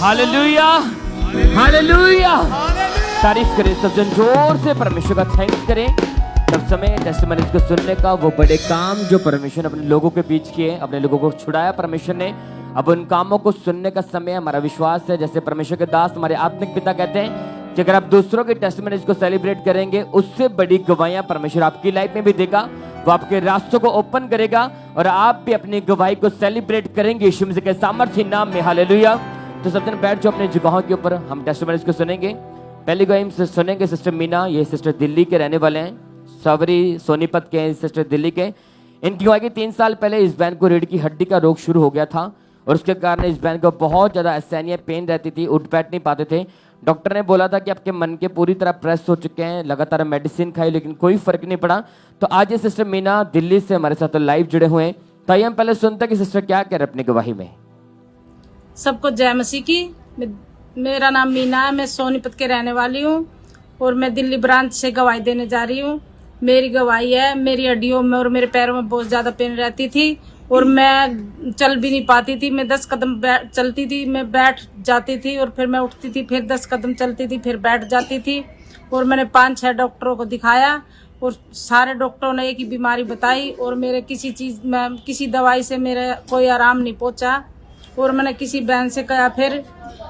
Hallelujah, hallelujah. तारीफ करें सब जन, जोर से परमेश्वर का थैंक्स करें। तब समय टेस्टिमनीज को सुनने का, वो बड़े काम जो परमेश्वर ने अपने लोगों के बीच किए, अपने लोगों को छुड़ाया परमेश्वर ने, अब उन कामों को सुनने का समय। हमारा विश्वास है, जैसे परमेश्वर के दास हमारे आत्मिक पिता कहते हैं कि अगर आप दूसरों के टेस्टिमनीज को सेलिब्रेट करेंगे, उससे बड़ी गवाहियां परमेश्वर आपकी लाइफ में भी देगा। वो आपके रास्तों को ओपन करेगा और आप भी अपनी गवाही को सेलिब्रेट करेंगे यीशु मसीह के सामर्थ्य नाम में। हालेलुया। तो सब जन बैठ जाओ अपने जगहों के ऊपर, हम टेस्टिमनीज को सुनेंगे। पहली गवाही हम सुनेंगे सिस्टर मीना, ये सिस्टर दिल्ली के रहने वाले हैं, सवरी सोनीपत के हैं सिस्टर दिल्ली के। इनकी गवाही 3 साल पहले इस बहन को रीढ़ की हड्डी का रोग शुरू हो गया था और उसके कारण इस बहन को बहुत ज़्यादा असहनीय पेन रहती थी, उठ बैठ नहीं पाते थे। डॉक्टर ने बोला था कि आपके मन के पूरी तरह प्रेस हो चुके हैं, लगातार मेडिसिन खाई लेकिन कोई फर्क नहीं पड़ा। तो आज ये सिस्टर मीना दिल्ली से हमारे साथ लाइव जुड़े हुए हैं। तो आइए हम पहले सुनते हैं कि सिस्टर क्या कह रहे अपनी गवाही में। सबको जय मसीह की। मेरा नाम मीना है, मैं सोनीपत के रहने वाली हूँ और मैं दिल्ली ब्रांच से गवाही देने जा रही हूँ। मेरी गवाही है, मेरी हड्डियों में और मेरे पैरों में बहुत ज़्यादा पेन रहती थी और मैं चल भी नहीं पाती थी। मैं 10 कदम चलती थी, मैं बैठ जाती थी और फिर मैं उठती थी, फिर 10 कदम चलती थी, फिर बैठ जाती थी। और मैंने 5-6 डॉक्टरों को दिखाया और सारे डॉक्टरों ने एक ही बीमारी बताई और मेरे किसी दवाई से मेरे कोई आराम नहीं पहुंचा। और मैंने किसी बहन से कहा फिर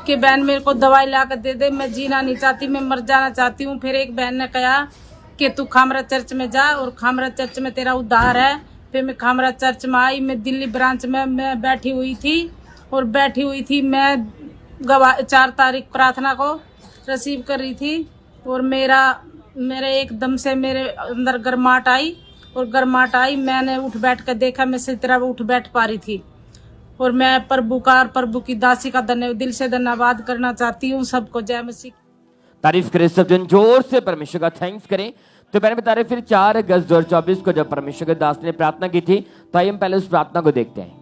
कि बहन मेरे को दवाई ला कर दे दे, मैं जीना नहीं चाहती, मैं मर जाना चाहती हूँ। फिर एक बहन ने कहा कि तू खामरा चर्च में जा और खामरा चर्च में तेरा उद्धार है। फिर मैं खामरा चर्च में आई। मैं दिल्ली ब्रांच में मैं बैठी हुई थी मैं 4 तारीख प्रार्थना को रिसीव कर रही थी और मेरे एकदम से मेरे अंदर गर्माहट आई। मैंने उठ बैठ कर देखा, मैं सही तरह उठ बैठ पा रही थी और मैं प्रभु की दासी का दिल से धन्यवाद करना चाहती हूँ। सबको जय मसीह। तारीफ करें सब जन, जोर से परमेश्वर का थैंक्स करें। तो मैंने बता रहे फिर 4 अगस्त 2024 को जब परमेश्वर के दास ने प्रार्थना की थी, तो आइए हम पहले उस प्रार्थना को देखते हैं।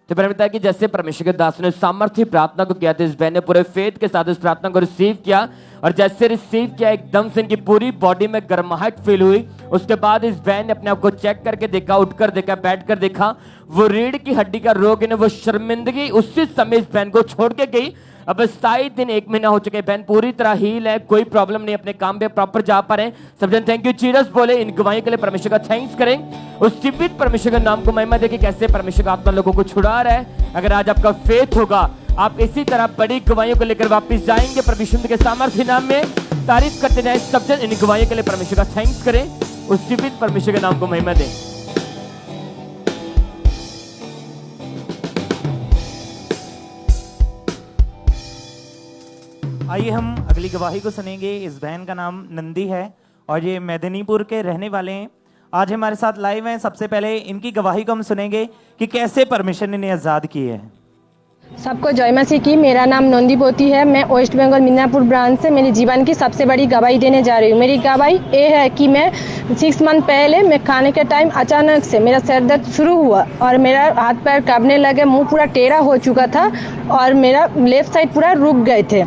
तो मैंने बताया कि जैसे परमेश्वर के दास ने सामर्थ्य प्रार्थना को किया था, इस बहन ने पूरे फेथ के साथ इस प्रार्थना को रिसीव किया और जैसे रिसीव किया एकदम से इनकी पूरी बॉडी में गर्माहट फील हुई। उसके बाद इस बहन ने अपने आप को चेक करके देखा, उठकर देखा, बैठकर देखा, वो रीढ़ की हड्डी का रोग है, वो शर्मिंदगी उसी समय इस बहन को छोड़ के गई। अब 27 दिन 1 महीना हो चुके, बहन पूरी तरह हील है, कोई प्रॉब्लम नहीं, अपने काम पे प्रॉपर जा पा रहे हैं। सब जन थैंक यू चीरस बोले, इन गवाहियों के लिए परमेश्वर का थैंक्स करें। उस जीवित परमेश्वर के नाम को महिमा देके कैसे परमेश्वर का आत्मा लोगों को छुड़ा रहा है। अगर आज आपका फेथ होगा, आप इसी तरह बड़ी गवाहियों को लेकर वापस जाएंगे परमेश्वर के सामर्थ्य नाम में। तारीफ करते जाए सब जन, इन गवाहियों के लिए परमेश्वर का थैंक्स करें, उस जीवित परमेश्वर के नाम को महिमा दें। आइए हम अगली गवाही को सुनेंगे। इस बहन का नाम नंदी है और ये मेदिनीपुर के रहने वाले हैं। आज हमारे साथ लाइव हैं। सबसे पहले इनकी गवाही को हम सुनेंगे कि कैसे परमेश्वर ने इन्हें आज़ाद किए हैं। सबको जय मसीह की। मेरा नाम नंदी पोती है, मैं वेस्ट बंगाल मिदनापुर ब्रांच से मेरे जीवन की सबसे बड़ी गवाही देने जा रही हूँ। मेरी गवाही ये है कि मैं 6 मंथ पहले मैं खाने के टाइम अचानक से मेरा सर दर्द शुरू हुआ और मेरा हाथ पैर कांपने लगे, मुंह पूरा टेढ़ा हो चुका था और मेरा लेफ्ट साइड पूरा रुक गए थे।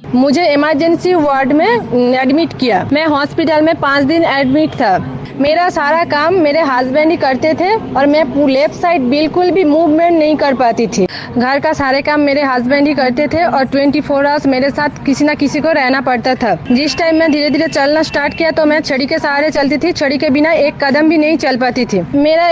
मुझे इमरजेंसी वार्ड में एडमिट किया। मैं हॉस्पिटल में 5 दिन एडमिट था। मेरा सारा काम मेरे हस्बैंड ही करते थे और मैं लेफ्ट साइड बिल्कुल भी मूवमेंट नहीं कर पाती थी। घर का सारे काम मेरे हस्बैंड ही करते थे और 24 आवर्स मेरे साथ किसी ना किसी को रहना पड़ता था। जिस टाइम मैं धीरे धीरे चलना स्टार्ट किया तो मैं छड़ी के सहारे चलती थी, छड़ी के बिना एक कदम भी नहीं चल पाती थी। मेरा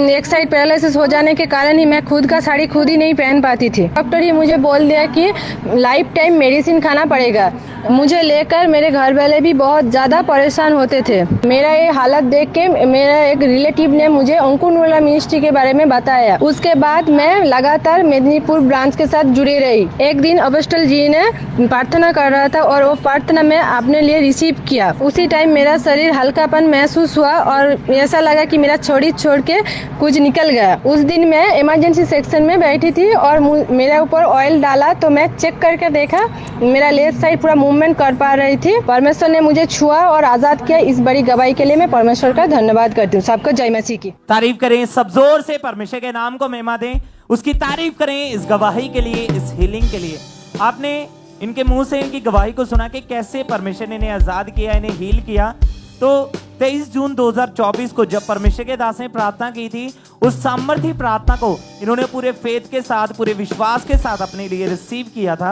एक साइड पैरालिसिस हो जाने के कारण ही मैं खुद का साड़ी खुद ही नहीं पहन पाती थी। डॉक्टर ही मुझे बोल दिया कि लाइफ टाइम मेडिसिन खाना पड़ेगा। मुझे लेकर मेरे घर वाले भी बहुत ज़्यादा परेशान होते थे। मेरा ये हालत देख के मेरा एक रिलेटिव ने मुझे अंकुरवाला मिनिस्ट्री के बारे में बताया। उसके बाद मैं लगातार मेदिनीपुर ब्रांच के साथ जुड़ी रही। एक दिन अपोस्टल जी ने प्रार्थना कर रहा था और वो प्रार्थना मैं अपने लिए रिसीव किया। उसी टाइम मेरा शरीर हल्कापन महसूस हुआ और ऐसा लगा कि मेरा छोड़ी छोड़ के कुछ निकल गया। उस दिन मैं इमरजेंसी सेक्शन में बैठी थी और मेरे ऊपर ऑयल डाला तो मैं चेक करके देखा मेरा लेफ्ट साइड पूरा मूवमेंट कर पा रही थी। परमेश्वर ने मुझे छुआ और आजाद किया। इस बड़ी गवाही के लिए मैं परमेश्वर का धन्यवाद करती हूँ। सबको जय मसीह की। तारीफ करें, सब जोर से परमेश्वर के नाम को महिमा दें, उसकी तारीफ करें इस गवाही के लिए, इस हीलिंग के लिए। आपने इनके मुंह से इनकी गवाही को सुना कि कैसे परमेश्वर ने इन्हें आजाद किया, इन्हें हील किया। तो 23 जून 2024 को जब परमेश्वर के दास ने प्रार्थना की थी, उस सामर्थी प्रार्थना को इन्होंने पूरे फेथ के साथ, पूरे विश्वास के साथ अपने लिए रिसीव किया था।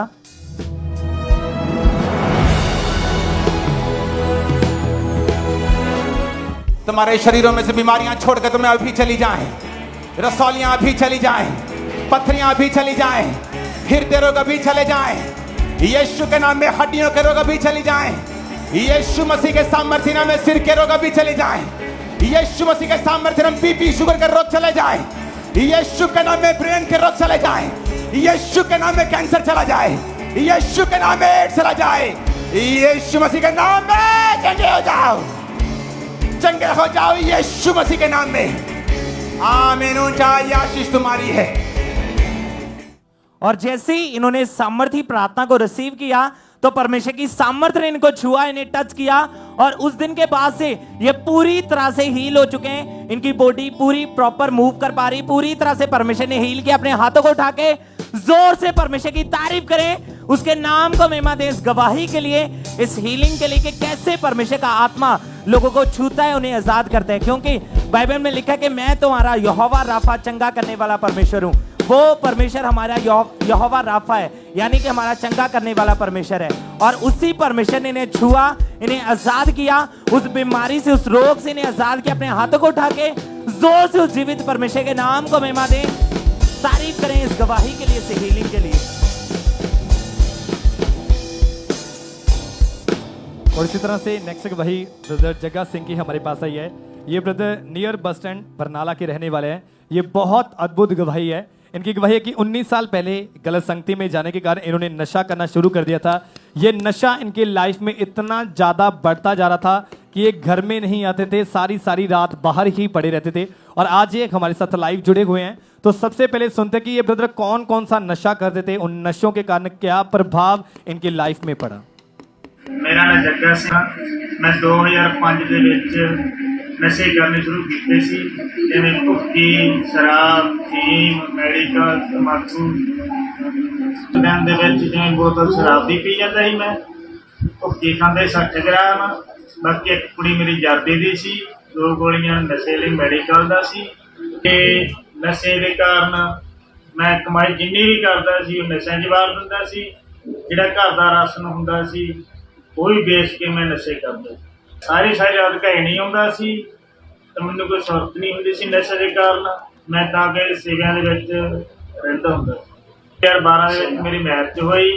तुम्हारे शरीरों में से बीमारियां छोड़कर तुम्हें अभी चली जाएं, रसौलियां अभी चली जाएं, पत्थरियां अभी चली जाएं, हृदय रोग अभी चले जाएं, यीशु के नाम में हड्डियों के रोग अभी चली जाएं, यीशु मसीह के सामर्थ्य नाम में सिर के रोग अभी चले जाएं, यीशु मसीह के सामर्थ्य नाम बीपी शुगर के रोग चले जाएं, यीशु के नाम में ब्रेन के रोग चले जाएं, यीशु के नाम में कैंसर चला जाए, यीशु के नाम में एड्स चला जाए, यीशु मसीह के नाम में चंगे हो जाओ, चंगे हो जाओ यीशु मसीह के नाम में। आमीन। ऊंचा आशीष तुम्हारी है। और जैसे ही इन्होंने सामर्थी प्रार्थना को रिसीव किया तो परमेश्वर की सामर्थ्य ने इनको छुआ, इन्हें टच किया, और उस दिन के बाद से ये पूरी तरह से हील हो चुके हैं। इनकी बॉडी पूरी प्रॉपर मूव कर पा रही, पूरी तरह से परमेश्वर ने हील किया। अपने हाथों को उठा के जोर से परमेश्वर की तारीफ करें, उसके नाम को महिमा दें, इस गवाही के लिए, इस हीलिंग के लिए कि कैसे परमेश्वर का आत्मा लोगों को छूता है, उन्हें आजाद करता है। क्योंकि बाइबल में लिखा है कि मैं तुम्हारा यहोवा राफा, चंगा करने वाला परमेश्वर हूं। वो परमेश्वर हमारा यहोवा राफा है, यानी कि हमारा चंगा करने वाला परमेश्वर है। और उसी परमेश्वर ने इन्हें छुआ, इन्हें आजाद किया, उस बीमारी से, उस रोग से इन्हें आजाद किया। अपने हाथों को उठा के जोर से उस जीवित परमेश्वर के नाम को महिमा दें, तारीफ करें इस गवाही के लिए, इस हीलिंग के लिए। और इसी तरह से नेक्स्ट गवाही ब्रदर जग्गा सिंह की हमारे पास आई है। ये brother near bus stand Barnala के रहने वाले हैं। ये बहुत अद्भुत गवाही है। इनकी गवाही है कि 19 साल पहले गलत संगति में जाने के कारण इन्होंने नशा करना शुरू कर दिया था। ये नशा इनके लाइफ में इतना ज़्यादा बढ़ता जा रहा था कि ये घर में नहीं आते थे, सारी रात बाहर ही पड़े रहते थे। और आज ये हमारे साथ लाइव जुड़े हुए हैं। तो सबसे पहले सुनते कि ये ब्रदर कौन कौन सा नशा करते थे, उन नशों के कारण क्या प्रभाव इनकी लाइफ में पड़ा। मेरा नाम जग्गा सिंह। मैं 2005 ਦੇ ਵਿੱਚ ਨਸ਼ੇ ਕਰਨੇ ਸ਼ੁਰੂ ਕੀਤੇ ਸੀ, ਜਿਵੇਂ ਭੁੱਕੀ, ਸ਼ਰਾਬ, ਫੀਮ, ਮੈਡੀਕਲ, ਤੰਬਾਕੂ। ਦਿਨ ਦੇ ਵਿੱਚ ਜਿਵੇਂ ਬੋਤਲ ਸ਼ਰਾਬ ਦੀ ਪੀ ਜਾਂਦਾ ਸੀ ਮੈਂ, ਭੁੱਕੀ ਖਾਂਦੇ 60 ਗ੍ਰਾਮ, ਬਾਕੀ ਇੱਕ ਕੁੜੀ ਮੇਰੀ ਜਰਦੀ ਦੀ ਸੀ, 2 ਗੋਲੀਆਂ ਨਸ਼ੇ ਲਈ ਮੈਡੀਕਲ ਦਾ ਸੀ। ਤੇ ਨਸ਼ੇ ਦੇ ਕਾਰਨ ਮੈਂ ਕਮਾਈ ਜਿੰਨੀ ਵੀ ਕਰਦਾ ਸੀ ਉਹ ਨਸ਼ਿਆਂ 'ਚ ਵਾਰ ਦਿੰਦਾ ਸੀ। ਜਿਹੜਾ ਘਰ ਦਾ ਰਾਸ਼ਨ ਹੁੰਦਾ ਸੀ ਉਹ ਵੀ ਵੇਚ ਕੇ ਮੈਂ ਨਸ਼ੇ ਕਰਦਾ। ਸਾਰੀ ਰਾਤ ਘਰੇ ਨਹੀਂ ਆਉਂਦਾ ਸੀ ਤਾਂ ਮੈਨੂੰ ਕੋਈ ਸੁਰਤ ਨਹੀਂ ਹੁੰਦੀ ਸੀ ਨਸ਼ੇ ਦੇ ਕਾਰਨ। ਮੈਂ ਤਾਂ ਕਿ ਸੇਵਿਆਂ ਦੇ ਵਿੱਚ ਰਹਿੰਦਾ ਹੁੰਦਾ। 2012 ਦੇ ਵਿੱਚ ਮੇਰੀ ਮੈਰਿਜ ਹੋਈ।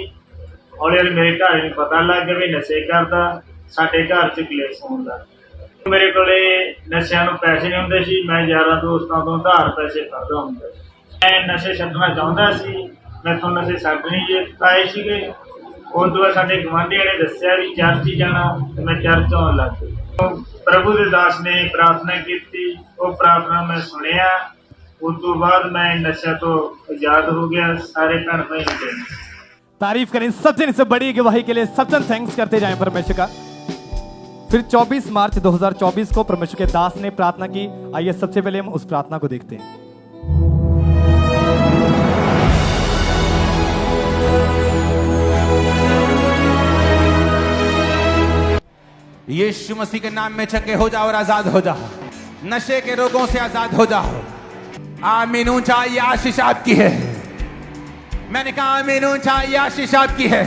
ਹੌਲੀ ਹੌਲੀ ਮੇਰੇ ਘਰ ਨੂੰ ਪਤਾ ਲੱਗ ਗਿਆ ਵੀ ਨਸ਼ੇ ਕਰਦਾ, ਸਾਡੇ ਘਰ 'ਚ ਕਲੇਸ਼ ਹੁੰਦਾ। ਮੇਰੇ ਕੋਲੇ ਨਸ਼ਿਆਂ ਨੂੰ ਪੈਸੇ ਨਹੀਂ ਹੁੰਦੇ ਸੀ, ਮੈਂ ਯਾਰਾਂ ਦੋਸਤਾਂ ਤੋਂ ਉਧਾਰ ਪੈਸੇ ਕਰਦਾ ਹੁੰਦਾ। ਮੈਂ ਨਸ਼ੇ ਛੱਡਣਾ ਚਾਹੁੰਦਾ ਸੀ, ਮੈਥੋਂ ਨਸ਼ੇ ਛੱਡ ਨਹੀਂ ਪਾਏ ਸੀਗੇ। ਉਸ ਤੋਂ ਬਾਅਦ ਸਾਡੇ ਗੁਆਂਢੀਆਂ ਨੇ ਦੱਸਿਆ ਵੀ ਚਰਚ ਹੀ ਜਾਣਾ, ਤੇ ਮੈਂ ਚਰਚ ਆਉਣ ਲੱਗ ਗਿਆ। ਪ੍ਰਭੂ ਦੇ ਦਾਸ ਨੇ ਪ੍ਰਾਰਥਨਾ ਕੀਤੀ, ਉਹ ਪ੍ਰਾਰਥਨਾ ਮੈਂ ਸੁਣਿਆ। ਉਸ ਤੋਂ ਬਾਅਦ मैं नशा तो आजाद हो गया। सारे भैन भाई तारीफ करें सचिन से बड़ी गवाही के लिए। सचिन थैंक्स करते जाएं परमेश्वर का। फिर 24 मार्च 2024 को परमेश्वर के दास ने प्रार्थना की। आइए सबसे पहले हम उस प्रार्थना को देखते हैं। यीशु मसीह के नाम में चंगे हो जाओ और आजाद हो जाओ, नशे के रोगों से आजाद हो जाओ। आमीन। ऊंचा ये आशीष आपकी है। मैंने कहा आमीन। ऊंचा ये आशीष आपकी है।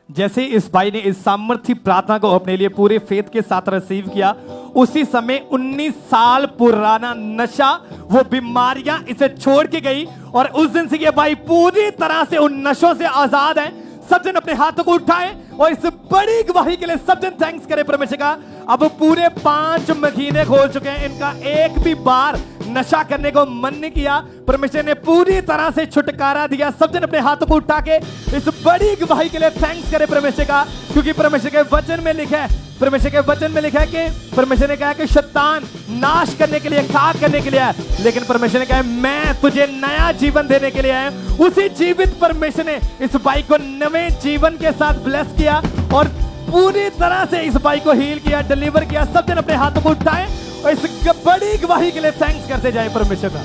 जैसे इस भाई ने इस सामर्थ्य प्रार्थना को अपने लिए पूरे फेथ के साथ रिसीव किया, उसी समय 19 साल पुराना नशा, वो बीमारियां इसे छोड़ के गई और उस दिन से ये भाई पूरी तरह से उन नशों से आजाद है। सब जन अपने हाथों को उठाएं और इस बड़ी गवाही के लिए सब जन थैंक्स करें परमेश्वर का। अब पूरे 5 महीने हो चुके हैं, इनका एक भी बार नशा करने को मन नहीं किया। परमेश्वर ने पूरी तरह से छुटकारा दिया। सब जन अपने हाथों को उठा के इस बड़ी गवाही के लिए थैंक्स करें परमेश्वर का, क्योंकि परमेश्वर के वचन में लिखा है, परमेश्वर के वचन में लिखा है कि परमेश्वर ने कहा कि शैतान नाश करने के लिए, खाक करने के लिए है, लेकिन परमेश्वर ने कहा मैं तुझे नया जीवन देने के लिए आया। उसी जीवित परमेश्वर ने इस भाई को नवे जीवन के साथ ब्लेस किया और पूरी तरह से इस भाई को हील किया, डिलीवर किया। सब जन अपने हाथों को उठाएं और इस बड़ी गवाही के लिए थैंक्स करते जाए परमेश्वर का।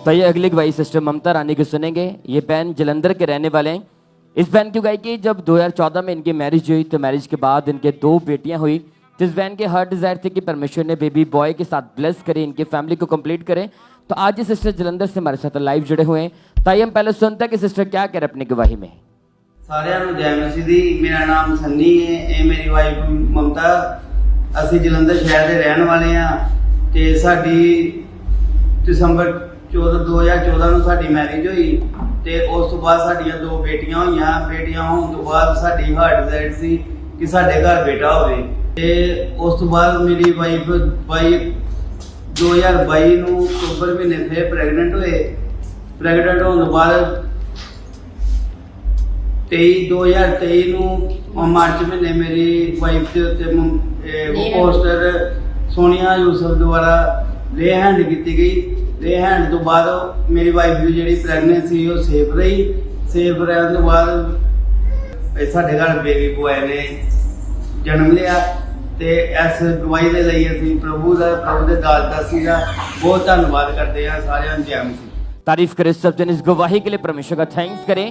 तो ये अगली गवाही सिस्टर ममता रानी की सुनेंगे। ये बहन जलंधर के रहने वाले हैं। इस बहन की गवाही की जब 2014 में इनकी मैरिज हुई तो मैरिज के बाद इनके 2 बेटियां हुई। तो इस बहन के हर डिजायर थी कि परमेश्वर ने बेबी बॉय के साथ ब्लेस करे, इनकी फैमिली को कंप्लीट करे। तो आज ये सिस्टर जलंधर से हमारे साथ लाइव जुड़े हुए हैं। ताई हम पहले सुनते हैं कि सिस्टर क्या कह रहे अपनी गवाही में। ਸਾਰਿਆਂ ਨੂੰ ਜੈ ਮਸੀਹ ਦੀ। ਮੇਰਾ ਨਾਮ ਸੰਨੀ ਹੈ, ਇਹ ਮੇਰੀ ਵਾਈਫ ਮਮਤਾ। ਅਸੀਂ ਜਲੰਧਰ ਸ਼ਹਿਰ ਦੇ ਰਹਿਣ ਵਾਲੇ ਆ ਤੇ ਸਾਡੀ ਦਸੰਬਰ 2014 ਨੂੰ ਸਾਡੀ ਮੈਰਿਜ ਹੋਈ ਤੇ ਉਸ ਤੋਂ ਬਾਅਦ ਸਾਡੀਆਂ 2 ਬੇਟੀਆਂ ਹੋਈਆਂ। ਬੇਟੀਆਂ ਹੋਣ ਤੋਂ ਬਾਅਦ ਸਾਡੀ ਹਾਰਟ ਡਿਜ਼ਾਇਰ ਸੀ ਕਿ ਸਾਡੇ ਘਰ ਬੇਟਾ ਹੋਵੇ ਤੇ ਉਸ ਤੋਂ ਬਾਅਦ ਮੇਰੀ ਵਾਈਫ 2022 ਨੂੰ ਅਕਤੂਬਰ ਮਹੀਨੇ ਫਿਰ ਪ੍ਰੈਗਨੈਂਟ ਹੋਏ। ਪ੍ਰੈਗਨੈਂਟ ਹੋਣ ਤੋਂ ਬਾਅਦ 2023 ਨੂੰ ਮਾਰਚ ਮਹੀਨੇ ਮੇਰੀ ਵਾਈਫ ਦੇ ਉੱਤੇ ਪੋਸਟਰ ਸੋਨੀਆ ਯੂਸਫ ਦੁਆਰਾ ਲੇ ਹੈਂਡ ਕੀਤੀ ਗਈ। ਲੇ ਹੈਂਡ ਤੋਂ ਬਾਅਦ ਮੇਰੀ ਵਾਈਫ ਦੀ ਜਿਹੜੀ ਪ੍ਰੈਗਨੈਂਸੀ ਉਹ ਸੇਫ ਰਹੀ। ਸੇਫ ਰਹਿਣ ਤੋਂ ਬਾਅਦ ਸਾਡੇ ਘਰ ਬੇਬੀ ਬੋਏ ਨੇ ਜਨਮ ਲਿਆ ਤੇ ਇਸ ਗਵਾਹੀ ਦੇ ਲਈ ਅਸੀਂ ਪ੍ਰਭੂ ਦੇ ਦਾਸੀ ਦਾ ਬਹੁਤ ਧੰਨਵਾਦ ਕਰਦੇ ਹਾਂ। ਸਾਰਿਆਂ ਨੂੰ ਜੈ ਮਸੀਹ। तारीफ करें सब जन इस गवाही के लिए परमेश्वर का थैंक्स करें।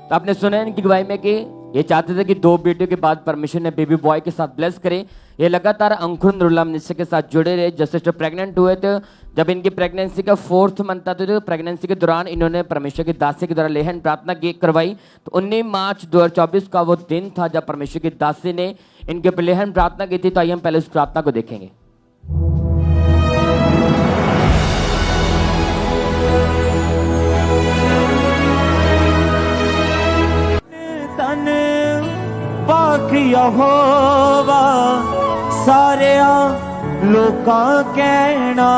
तो आपने सुना है इनकी गवाही में कि ये चाहते थे कि 2 बेटियों के बाद परमेश्वर ने बेबी बॉय के साथ ब्लेस करे। ये लगातार अंकुर नुरुल्लाह मिनिस्ट्री के साथ जुड़े रहे। जब सिस्टर प्रेग्नेंट हुए थे, जब इनकी प्रेगनेंसी का 4th मंथ था तो प्रेगनेंसी के दौरान इन्होंने परमेश्वर की दासी के द्वारा लेहन प्रार्थना करवाई। तो 19 मार्च 2024 का वो दिन था जब परमेश्वर की दासी ने इनके ऊपर लेहन प्रार्थना की थी। तो आइए हम पहले उस प्रार्थना को देखेंगे। तन पाक यहोवा सारिया लोकां कहना।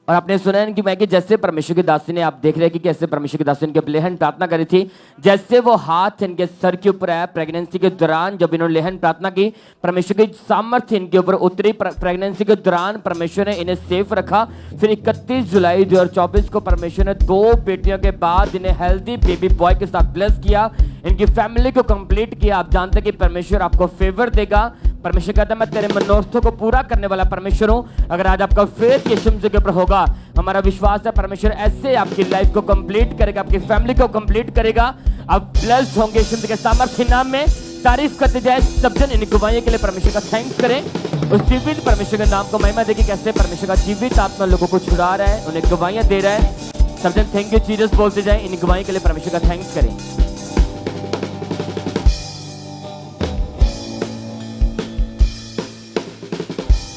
और आपने सुना है कि मैं कि जैसे परमेश्वर की दासी ने, आप देख रहे हैं कि कैसे परमेश्वर की दासी ने इनके लेहन प्रार्थना करी थी। जैसे वो हाथ इनके सर के ऊपर आया प्रेगनेंसी के दौरान, जब इन्होंने लेहन प्रार्थना की, परमेश्वर की सामर्थ्य इनके ऊपर उतरी। प्रेगनेंसी के दौरान परमेश्वर ने इन्हें सेफ रखा। फिर 31 जुलाई 2024 को परमेश्वर ने 2 बेटियों के बाद इन्हें हेल्दी बेबी बॉय के साथ ब्लेस किया, इनकी फैमिली को कंप्लीट किया। आप जानते हैं कि परमेश्वर आपको फेवर देगा। परमेश्वर कहता है मैं तेरे मनोरथों को पूरा करने वाला परमेश्वर हूं। अगर आज आपका फेथ यीशु मसीह के ऊपर होगा, हमारा विश्वास है परमेश्वर ऐसे आपकी लाइफ को कंप्लीट करेगा, आपकी फैमिली को कंप्लीट करेगा। आप ब्लेस्ड होंगे यीशु मसीह के सामर्थ्य नाम में। तारीफ करते जाए सब जन। इन गवाहियों के लिए परमेश्वर का थैंक्स करें। उस जीवित परमेश्वर के नाम को महिमा देगी। कैसे परमेश्वर का जीवित आत्मा लोगों को छुड़ा रहा है, उन्हें गवाहियां दे रहा है। सब जन थैंक यू जीसस बोलते जाए। इन गवाहियों के लिए परमेश्वर का थैंक्स करें।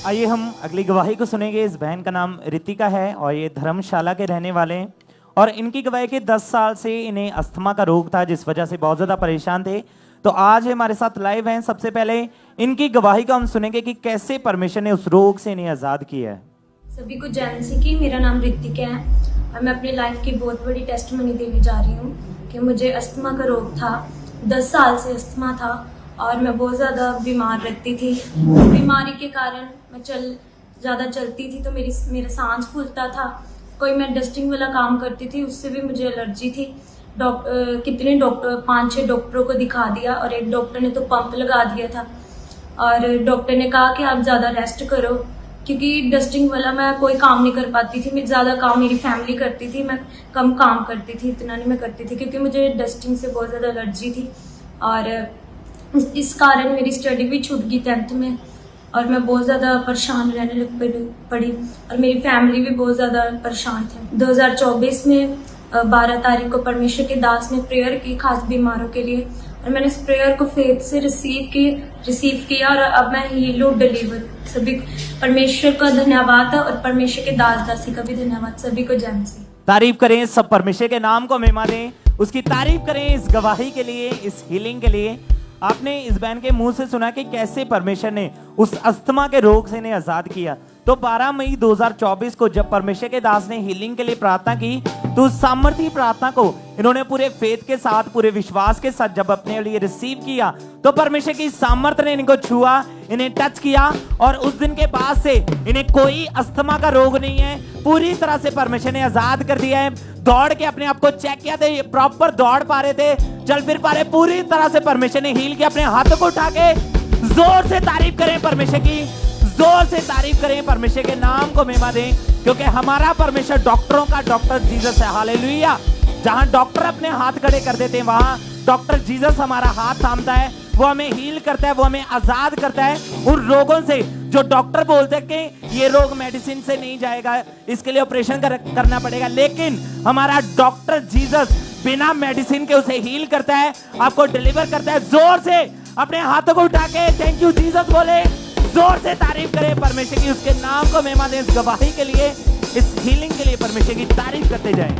आइए हम अगली गवाही को सुनेंगे। इस बहन का नाम रितिका है और ये धर्मशाला के रहने वाले हैं। और इनकी गवाही के 10 साल से इन्हें अस्थमा का रोग था, जिस वजह से बहुत ज़्यादा परेशान थे। तो आज हमारे साथ लाइव हैं। सबसे पहले इनकी गवाही को हम सुनेंगे कि कैसे परमेश्वर ने उस रोग से इन्हें आज़ाद किया है। सभी को जय मसीह की। मेरा नाम रितिका है और मैं अपनी लाइफ की बहुत बड़ी टेस्टमनी देने जा रही हूँ कि मुझे अस्थमा का रोग था। 10 साल से अस्थमा था और मैं बहुत ज़्यादा बीमार रहती थी। बीमारी के कारण मैं ज़्यादा चलती थी तो मेरा सांस फूलता था। कोई मैं डस्टिंग वाला काम करती थी, उससे भी मुझे एलर्जी थी। कितने डॉक्टर 5-6 डॉक्टरों को दिखा दिया और एक डॉक्टर ने तो पंप लगा दिया था। और डॉक्टर ने कहा कि आप ज़्यादा रेस्ट करो, क्योंकि डस्टिंग वाला मैं कोई काम नहीं कर पाती थी। मैं ज़्यादा काम मेरी फैमिली करती थी, मैं कम काम करती थी, इतना नहीं मैं करती थी क्योंकि मुझे डस्टिंग से बहुत ज़्यादा एलर्जी थी। और इस कारण मेरी स्टडी भी छूट गई 10th में और मैं बहुत ज़्यादा परेशान रहने लग पड़ी और मेरी फैमिली भी बहुत ज़्यादा परेशान थे। 2024 में 12 तारीख को परमेश्वर के दास ने प्रेयर की खास बीमारों के लिए और मैंने इस प्रेयर को फेथ से रिसीव किया और अब मैं हील और डिलीवर। सभी परमेश्वर का धन्यवाद और परमेश्वर के दासी का भी धन्यवाद। सभी को जय मसीह। तारीफ करें, सब परमेश्वर के नाम को महिमा दें, उसकी तारीफ करें इस गवाही के लिए, इस हीलिंग के लिए। आपने इस बहन के मुंह से सुना कि कैसे परमेश्वर ने उस अस्थमा के रोग से इन्हें आजाद किया। तो 12 मई 2024 को जब परमेश्वर के दास ने हीलिंग के लिए प्रार्थना की, तो उस सामर्थ्य प्रार्थना को इन्होंने पूरे फेथ के साथ, पूरे विश्वास के साथ जब अपने लिए रिसीव किया, तो परमेश्वर की सामर्थ्य ने इनको छुआ, इन्हें टच किया और उस दिन के बाद से इन्हें कोई अस्थमा का रोग नहीं है। पूरी तरह से परमेश्वर ने आजाद कर दिया है। दौड़ के अपने आप को चेक किया था, प्रॉपर दौड़ पा रहे थे, चल फिर पा रहे, पूरी तरह से परमेश्वर ने हील किया। अपने हाथों को उठा के जोर से तारीफ करें परमेश्वर की। जोर से तारीफ करें, परमेश्वर के नाम को महिमा दें, क्योंकि हमारा परमेश्वर डॉक्टरों का डॉक्टर जीसस है। हालेलुया। जहां डॉक्टर अपने हाथ खड़े कर देते हैं, वहां डॉक्टर जीसस हमारा हाथ थामता है, वो हमें हील करता है, वो हमें आजाद करता है उन रोगों से जो डॉक्टर बोलते हैं कि ये रोग मेडिसिन से नहीं जाएगा, इसके लिए ऑपरेशन करना पड़ेगा, लेकिन हमारा डॉक्टर जीसस बिना मेडिसिन के उसे हील करता है, आपको डिलीवर करता है। जोर से अपने हाथों को उठा के थैंक यू जीसस बोले, जोर से तारीफ करें परमेश्वर की, उसके नाम को महिमा दें। इस गवाही के लिए, इस हीलिंग के लिए परमेश्वर की तारीफ करते जाएं।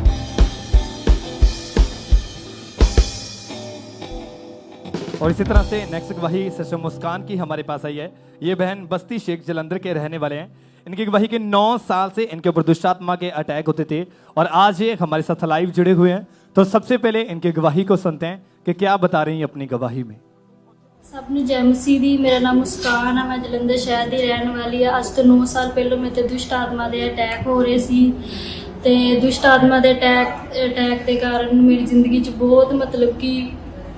और इसी तरह से नेक्स्ट गवाही सिस्टर मुस्कान की हमारे पास आई है। ये बहन बस्ती शेख जलंधर के रहने वाले हैं। इनकी गवाही के 9 साल से इनके ऊपर दुष्ट आत्मा के अटैक होते थे और आज ये हमारे साथ लाइव जुड़े हुए हैं। तो सबसे पहले इनकी गवाही को सुनते हैं कि क्या बता रही हैं अपनी गवाही में। सब ਨੂੰ ਜੈ ਮਸੀਹ ਦੀ। ਮੇਰਾ ਨਾਮ ਮੁਸਕਾਨ ਆ, ਮੈਂ ਜਲੰਧਰ ਸ਼ਹਿਰ ਦੀ ਰਹਿਣ ਵਾਲੀ ਆ। ਅੱਜ ਤੋਂ 9 ਸਾਲ ਪਹਿਲਾਂ ਮੇਰੇ ਤੇ ਦੁਸ਼ਟ ਆਤਮਾ ਦੇ ਅਟੈਕ ਹੋ ਰਹੇ ਸੀ ਤੇ ਦੁਸ਼ਟ ਆਤਮਾ ਦੇ ਅਟੈਕ ਦੇ ਕਾਰਨ ਮੇਰੀ ਜ਼ਿੰਦਗੀ 'ਚ ਬਹੁਤ ਮਤਲਬ ਕਿ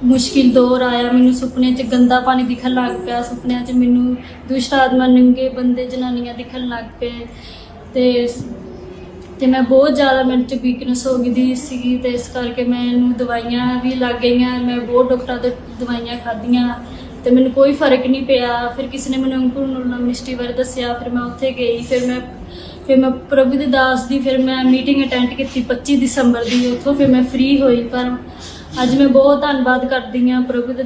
ਮੁਸ਼ਕਿਲ ਦੌਰ ਆਇਆ। ਮੈਨੂੰ ਸੁਪਨੇ 'ਚ ਗੰਦਾ ਪਾਣੀ ਦਿਖਣ ਲੱਗ ਪਿਆ, ਸੁਪਨਿਆਂ 'ਚ ਮੈਨੂੰ ਦੁਸ਼ਟ ਆਤਮਾ ਨੰਗੇ ਬੰਦੇ ਜਨਾਨੀਆਂ ਦਿਖਣ ਲੱਗ ਪਏ ਤੇ ਮੈਂ ਬਹੁਤ ਜ਼ਿਆਦਾ ਮੇਰੇ 'ਚ ਵੀਕਨੈਸ ਹੋ ਗਈ ਦੀ ਸੀਗੀ ਤੇ ਇਸ ਕਰਕੇ ਮੈਨੂੰ ਦਵਾਈਆਂ ਵੀ ਲੱਗ ਗਈਆਂ। ਮੈਂ ਬਹੁਤ ਡਾਕਟਰਾਂ ਤੋਂ ਦਵਾਈਆਂ ਖਾਧੀਆਂ ਤੇ ਮੈਨੂੰ ਕੋਈ ਫਰਕ ਨਹੀਂ ਪਿਆ। ਫਿਰ ਕਿਸੇ ਨੇ ਮੈਨੂੰ ਅੰਕੁਰ ਨੂਰ ਮਿਨਿਸਟਰੀ ਬਾਰੇ ਦੱਸਿਆ, ਫਿਰ ਮੈਂ ਉੱਥੇ ਗਈ। ਫਿਰ ਮੈਂ ਪ੍ਰਭੂ ਦੇ ਦਾਸ ਦੀ ਫਿਰ ਮੈਂ ਮੀਟਿੰਗ ਅਟੈਂਡ ਕੀਤੀ 25 ਦਸੰਬਰ ਦੀ। ਉੱਥੋਂ ਫਿਰ ਮੈਂ ਫ੍ਰੀ ਹੋਈ। ਪਰ ਅੱਜ ਮੈਂ ਬਹੁਤ ਧੰਨਵਾਦ ਕਰਦੀ ਹਾਂ ਪ੍ਰਭੂ ਦੇ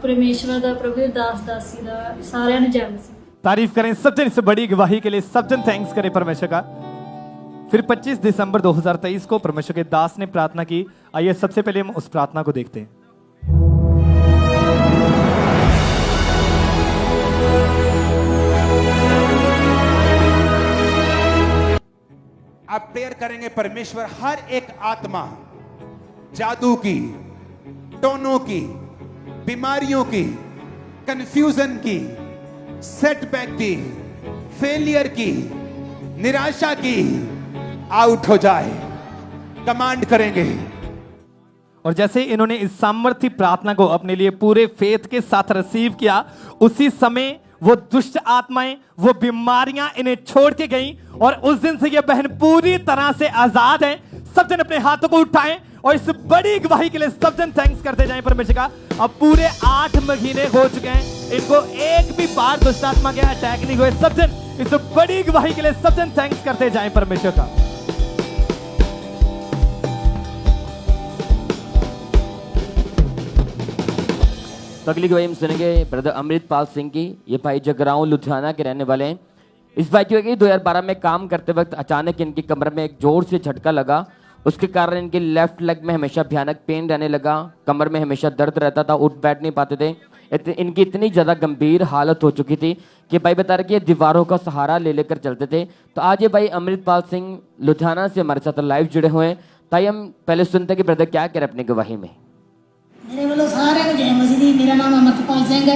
परमेश्वर ਦਾ, प्रभु ਦੇ ਦਾਸ ਦਾਸੀ ਦਾ। ਸਾਰਿਆਂ ਨੂੰ ਜੈ ਮਸੀਹ। तारीफ करें सब जन, इस बड़ी गवाही के लिए सब जन थैंक्स करें परमेश्वर का। फिर 25 दिसंबर 2023 को परमेश्वर के दास ने प्रार्थना की। आइए सबसे पहले हम उस प्रार्थना को देखते हैं। आप प्रेयर करेंगे, परमेश्वर हर एक आत्मा जादू की, टोनों की, बीमारियों की, कंफ्यूजन की, सेटबैक की, फेलियर की, निराशा की आउट हो जाए, कमांड करेंगे। और जैसे इन्होंने इस सामर्थ्य प्रार्थना को अपने लिए पूरे फेथ के साथ रिसीव किया, उसी समय वो दुष्ट आत्माएं, वो बीमारियां इन्हें छोड़ के गई और उस दिन से ये बहन पूरी तरह से आजाद है। सब जन अपने हाथों को उठाएं और इस बड़ी गवाही के लिए सब जन थैंक्स करते जाएं परमेश्वर का। अब पूरे 8 महीने हो चुके हैं, इनको एक भी बार दुष्ट आत्मा के अटैक नहीं हुए। सब जन इस बड़ी गवाही के लिए सब जन थैंक्स करते जाएं परमेश्वर का। तो अगली गवाही हम सुनेंगे ब्रदर अमृतपाल सिंह की। ये भाई जगराऊं लुधियाना के रहने वाले हैं। इस भाई की वजह 2012 में काम करते वक्त अचानक इनकी कमर में एक जोर से झटका लगा। उसके कारण इनके लेफ्ट लेग में हमेशा भयानक पेन रहने लगा, कमर में हमेशा दर्द रहता था, उठ बैठ नहीं पाते थे। इनकी इतनी ज़्यादा गंभीर हालत हो चुकी थी कि भाई बता रहे कि ये दीवारों का सहारा ले लेकर चलते थे। तो आज ये भाई अमृतपाल सिंह लुधियाना से हमारे साथ लाइव जुड़े हुए हैं। ताई हम पहले सुनते हैं कि ब्रदर क्या कह रहे अपनी गवाही में। मेरे वालों सारे जय मसीह दी। मेरा नाम अमृतपाल सिंह है।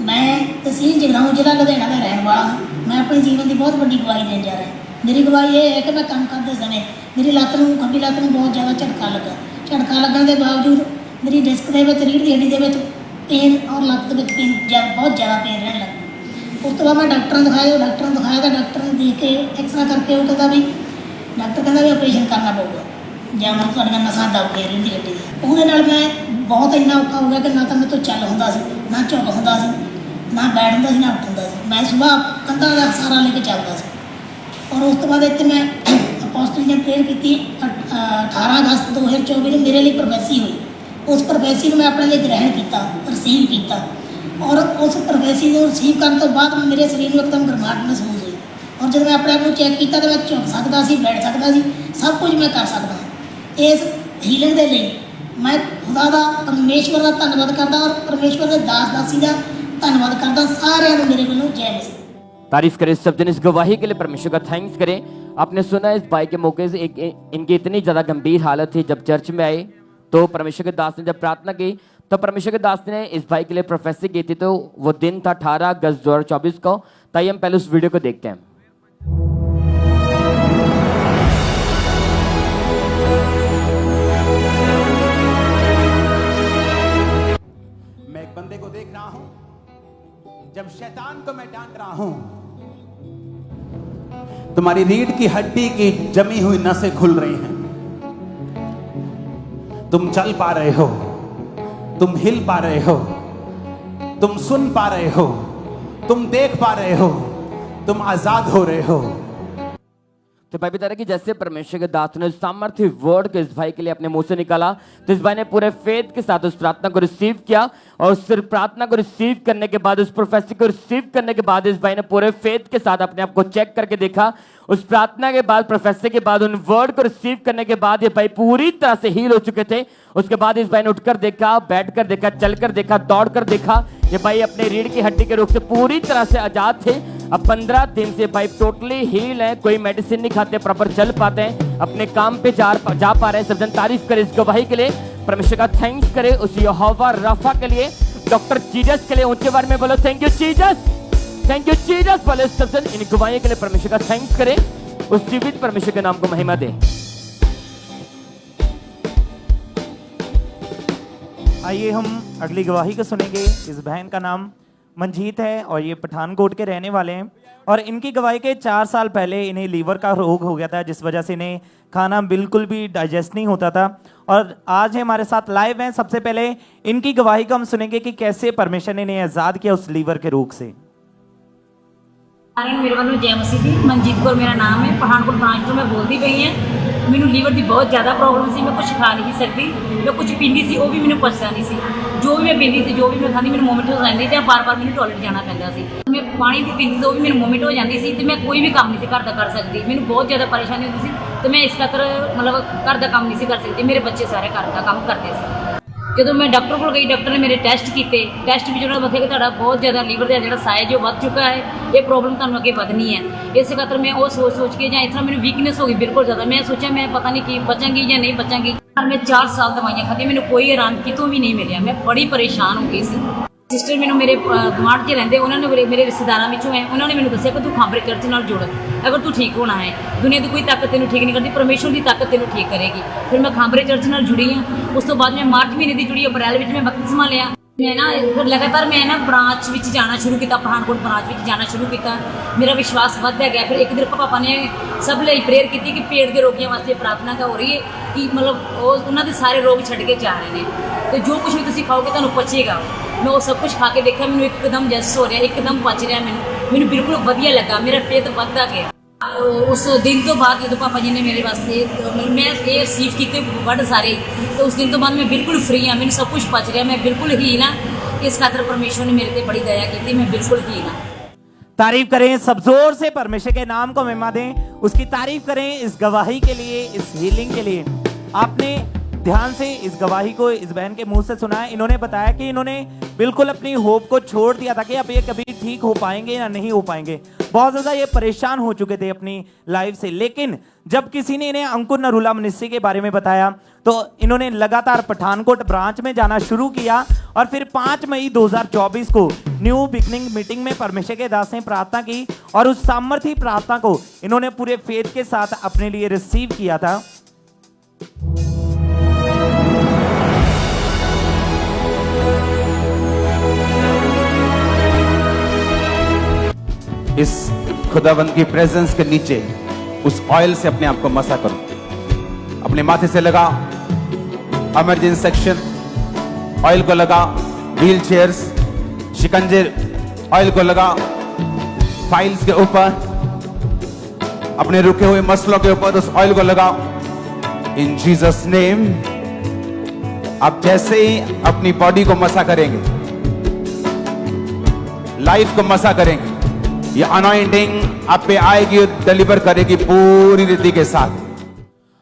मैं तहसील जगराऊं जिला लुधियाना का रहने वाला हूँ। मैं अपने जीवन की बहुत बड़ी गवाही देने जा रहा हूँ। मेरी गवाही ये है कि मैं काम करते समय मेरी लत्त में, खब्बी लत्त में बहुत ज़्यादा झटका लगा। झटका लगने के बावजूद मेरी डिस्क के रीढ़ की हड्डी के पेन और लत्त में पेन बहुत ज़्यादा पेन रहने लगा। उस तो बाद मैं डॉक्टर ने दिखाया तो डॉक्टर ने देख के एक्सरे करके वो कहता भी डॉक्टर कहता भी ऑपरेशन करना पड़ेगा ਜਾਂ ਮੈਂ ਤੁਹਾਡੀਆਂ ਨਸਾਂ ਦਬ ਕੇ ਰੀੜ੍ਹ ਦੀ ਹੱਡੀ ਦੀ। ਉਹਦੇ ਨਾਲ ਮੈਂ ਬਹੁਤ ਇੰਨਾ ਔਖਾ ਹੋ ਗਿਆ ਕਿ ਨਾ ਤਾਂ ਮੇਰੇ ਤੋਂ ਚੱਲ ਹੁੰਦਾ ਸੀ, ਨਾ ਝੁਕ ਹੁੰਦਾ ਸੀ, ਨਾ ਬੈਠ ਹੁੰਦਾ ਸੀ, ਨਾ ਉੱਠ ਹੁੰਦਾ ਸੀ। ਮੈਂ ਸੁਬਾਹ ਕੰਧਾਂ ਦਾ ਸਹਾਰਾ ਲੈ ਕੇ ਚੱਲਦਾ ਸੀ। ਔਰ ਉਸ ਤੋਂ ਬਾਅਦ ਇੱਥੇ ਮੈਂ ਅਪੋਸਟਲ ਨੇ ਪ੍ਰੇਅਰ ਕੀਤੀ। 18 ਅਗਸਤ 2024 ਨੂੰ ਮੇਰੇ ਲਈ ਪ੍ਰੋਫੈਸੀ ਹੋਈ। ਉਸ ਪ੍ਰੋਫੈਸੀ ਨੂੰ ਮੈਂ ਆਪਣੇ ਲਈ ਗ੍ਰਹਿਣ ਕੀਤਾ, ਰਿਸੀਵ ਕੀਤਾ। ਔਰ ਉਸ ਪ੍ਰੋਫੈਸੀ ਨੂੰ ਰਿਸੀਵ ਕਰਨ ਤੋਂ ਬਾਅਦ ਮੇਰੇ ਸਰੀਰ ਨੂੰ ਇੱਕਦਮ ਗਰਮਾਹਟ ਮਹਿਸੂਸ ਹੋਈ। ਔਰ ਜਦੋਂ ਮੈਂ ਆਪਣੇ ਆਪ ਨੂੰ ਚੈੱਕ ਕੀਤਾ ਤਾਂ ਮੈਂ ਝੁਕ ਸਕਦਾ ਸੀ, ਬੈਠ ਸਕਦਾ ਸੀ, ਸਭ ਕੁਝ ਮੈਂ ਕਰ ਸਕਦਾ। इस हीलिंग के लिए मैं खुदा का, परमेश्वर का धन्यवाद करता और परमेश्वर के दास दासी का धन्यवाद करता। सारे मेरे को जय मसीह। तारीफ करें सब जन, इस गवाही के लिए परमेश्वर का थैंक्स करें। आपने सुना इस भाई के मौके से इनकी इतनी ज़्यादा गंभीर हालत थी। जब चर्च में आए तो परमेश्वर के दास ने जब प्रार्थना की तो परमेश्वर के दास ने इस भाई के लिए प्रोफेसी की थी। तो वो दिन था 18 अगस्त 2024 को। ताइए हम पहले उस वीडियो को देखते हैं। बंदे को देख रहा हूं, जब शैतान को मैं डांट रहा हूं तुम्हारी रीढ़ की हड्डी की जमी हुई नसें खुल रही हैं, तुम चल पा रहे हो, तुम हिल पा रहे हो, तुम सुन पा रहे हो, तुम देख पा रहे हो, तुम आजाद हो रहे हो। तो भाई बता रहे कि जैसे परमेश्वर के दास ने सामर्थ्य वर्ड को इस भाई के लिए अपने मुंह से निकाला, तो इस भाई ने पूरे फेथ के साथ उस प्रार्थना को रिसीव किया, और उस प्रार्थना को रिसीव करने के बाद, उस प्रोफेसी को रिसीव करने के बाद, इस भाई ने पूरे फेथ के साथ अपने आप को चेक करके देखा। उस प्रार्थना के बाद, प्रोफेसी के बाद, उन वर्ड को रिसीव करने के बाद ये भाई पूरी तरह से हील हो चुके थे। उसके बाद इस भाई ने उठकर देखा, बैठकर देखा, चलकर देखा, दौड़कर देखा, ये भाई अपने रीढ़ की हड्डी के रोग से पूरी तरह से आजाद थे। अब 15 दिन से भाई टोटली हील है, कोई मेडिसिन नहीं खाते, प्रॉपर चल पाते हैं, अपने काम पे जा पा रहे हैं। सब जन तारीफ करे इस गवाही के लिए, परमेश्वर का थैंक्स करे उस यहोवा रफा के लिए, डॉक्टर जीसस के लिए। ऊंचे बार में बोलो thank you Jesus, thank you Jesus. बोले सब जन इन गवाही के लिए परमेश्वर का थैंक्स करे, उस जीवित परमेश्वर के नाम को महिमा दे। आइए हम अगली गवाही को सुनेंगे। इस बहन का नाम मंजीत है और ये पठानकोट के रहने वाले हैं, और इनकी गवाही के 4 साल पहले इन्हें लीवर का रोग हो गया था, जिस वजह से इन्हें खाना बिल्कुल भी डाइजेस्ट नहीं होता था। और आज हमारे साथ लाइव हैं। सबसे पहले इनकी गवाही को हम सुनेंगे कि कैसे परमेश्वर ने इन्हें आजाद किया उस लीवर के रोग से। मेरे वालों जय मसीह दी। मनजीत कौर मेरा नाम है, पठानकोट ब्रांच ਤੋਂ मैं बोलती पई हैं। मैनू लीवर की बहुत ज़्यादा प्रॉब्लम सी, मैं कुछ खा नहीं सकती, मैं कुछ पींदी सी, वो भी मैंने पचता नहीं सी। जो भी मैं पींदी थी, जो भी मैं खाती, मैंने वोमिट हो जाती थी, बार बार मैंने टॉयलेट जाना पैंदा सी। मैं पानी भी पींदी तो भी मैंने वोमिट हो जाती सी, तो मैं कोई भी काम नहीं सी घर का कर सकती। मैंने बहुत ज़्यादा परेशानी होती सी, तो मैं इस खातर मतलब घर का काम नहीं सी कर सकती। मेरे बच्चे सारे घर का काम करते थे। ਜਦੋਂ मैं डॉक्टर को गई, डॉक्टर ने मेरे टेस्ट किए, टेस्ट भी उन्होंने बताया कि ਤੁਹਾਡਾ बहुत ज़्यादा लीवर का जो साइज है बढ़ चुका है, ये प्रॉब्लम ਤੁਹਾਨੂੰ ਅੱਗੇ ਵਧਣੀ है। इस खातर मैं वो सोच के ਜਾਂ इस तरह मैंने वीकनेस हो गई बिल्कुल ज़्यादा। मैं सोचा मैं पता नहीं कि बचांगी या नहीं बचांगी। मैं 4 साल दवाइयाँ खाती, मैंने कोई आराम कितों भी नहीं मिलिया। मैं बड़ी परेशान हो गई सी। सिस्टर मैंने मेरे गुआढ़ 'ਚ रहंदे, उन्होंने मेरे रिश्तेदारों ਵਿੱਚੋਂ है, उन्होंने मैंने दस्सिया कि तू खांबरे चर्च नाल जुड़, अगर तू ठीक होना है। दुनिया की कोई ताकत तेनों ठीक नहीं करती, परमेश्वर की ताकत तेनों ठीक करेगी। फिर मैं खांबरे चर्च नाल जुड़ी हाँ। उस तो बाद मैं मार्च महीने की जुड़ी, अप्रैल में मैं बपतिस्मा लिया। मैं ना फिर लगातार मैं ना ब्रांच में जाना शुरू किया, पठानकोट ब्रांच में जाना शुरू किया। मेरा विश्वास बढ़ता गया। फिर एक दिन पापा ने सब लिए प्रेयर की कि पेट के रोगियों वास्ते प्रार्थना का हो रही है कि मतलब उन्होंने सारे रोग छड़ के जा रहे हैं, तो जो कुछ भी तुम खाओगे तुहानू पचेगा। मैं वो सब कुछ खा के देखा, मैंने एकदम जस्ट हो रहा, एकदम पच रहा, मैंने बिल्कुल वधिया लगा, मेरा फेथ बढ़ता गया। उस दिन तो बाद जो पापा जी ने मेरे वास्ते मैं ये रिसीव किए बड़े सारे, तो उस दिन तो बाद मैं बिल्कुल फ्री हाँ, मैंने सब कुछ पच रहा, मैं बिल्कुल ही ना। इस खातर परमेश्वर ने मेरे पे बड़ी दया की, मैं बिल्कुल ही ना। तारीफ करें सब जोर से, परमेश्वर के नाम को महिमा दें, उसकी तारीफ करें इस गवाही के लिए, इस हीलिंग के लिए। आपने ध्यान से इस गवाही को इस बहन के मुंह से सुना है। इन्होंने बताया कि इन्होंने बिल्कुल अपनी होप को छोड़ दिया था कि अब ये कभी ठीक हो पाएंगे या नहीं हो पाएंगे। बहुत ज़्यादा ये परेशान हो चुके थे अपनी लाइफ से, लेकिन जब किसी ने इन्हें अंकुर नरूला मनीषी के बारे में बताया, तो इन्होंने लगातार पठानकोट ब्रांच में जाना शुरू किया। और फिर 5 मई 2024 को न्यू बिगनिंग मीटिंग में परमेश्वर के दास ने प्रार्थना की, और उस सामर्थी प्रार्थना को इन्होंने पूरे फेथ के साथ अपने लिए रिसीव किया था। इस खुदावंद की प्रेजेंस के नीचे उस ऑयल से अपने आप को मसा करो। अपने माथे से लगा, इमरजेंसी सेक्शन ऑयल को लगा, व्हील चेयर्स शिकंजे ऑयल को लगा, फाइल्स के ऊपर, अपने रुके हुए मसलों के ऊपर उस ऑयल को लगा। इन जीसस नेम। आप जैसे ही अपनी बॉडी को मसा करेंगे, लाइफ को मसा करेंगे, ये अनॉइंटिंग आप पे आएगी, डिलीवर करेगी पूरी रीति के साथ।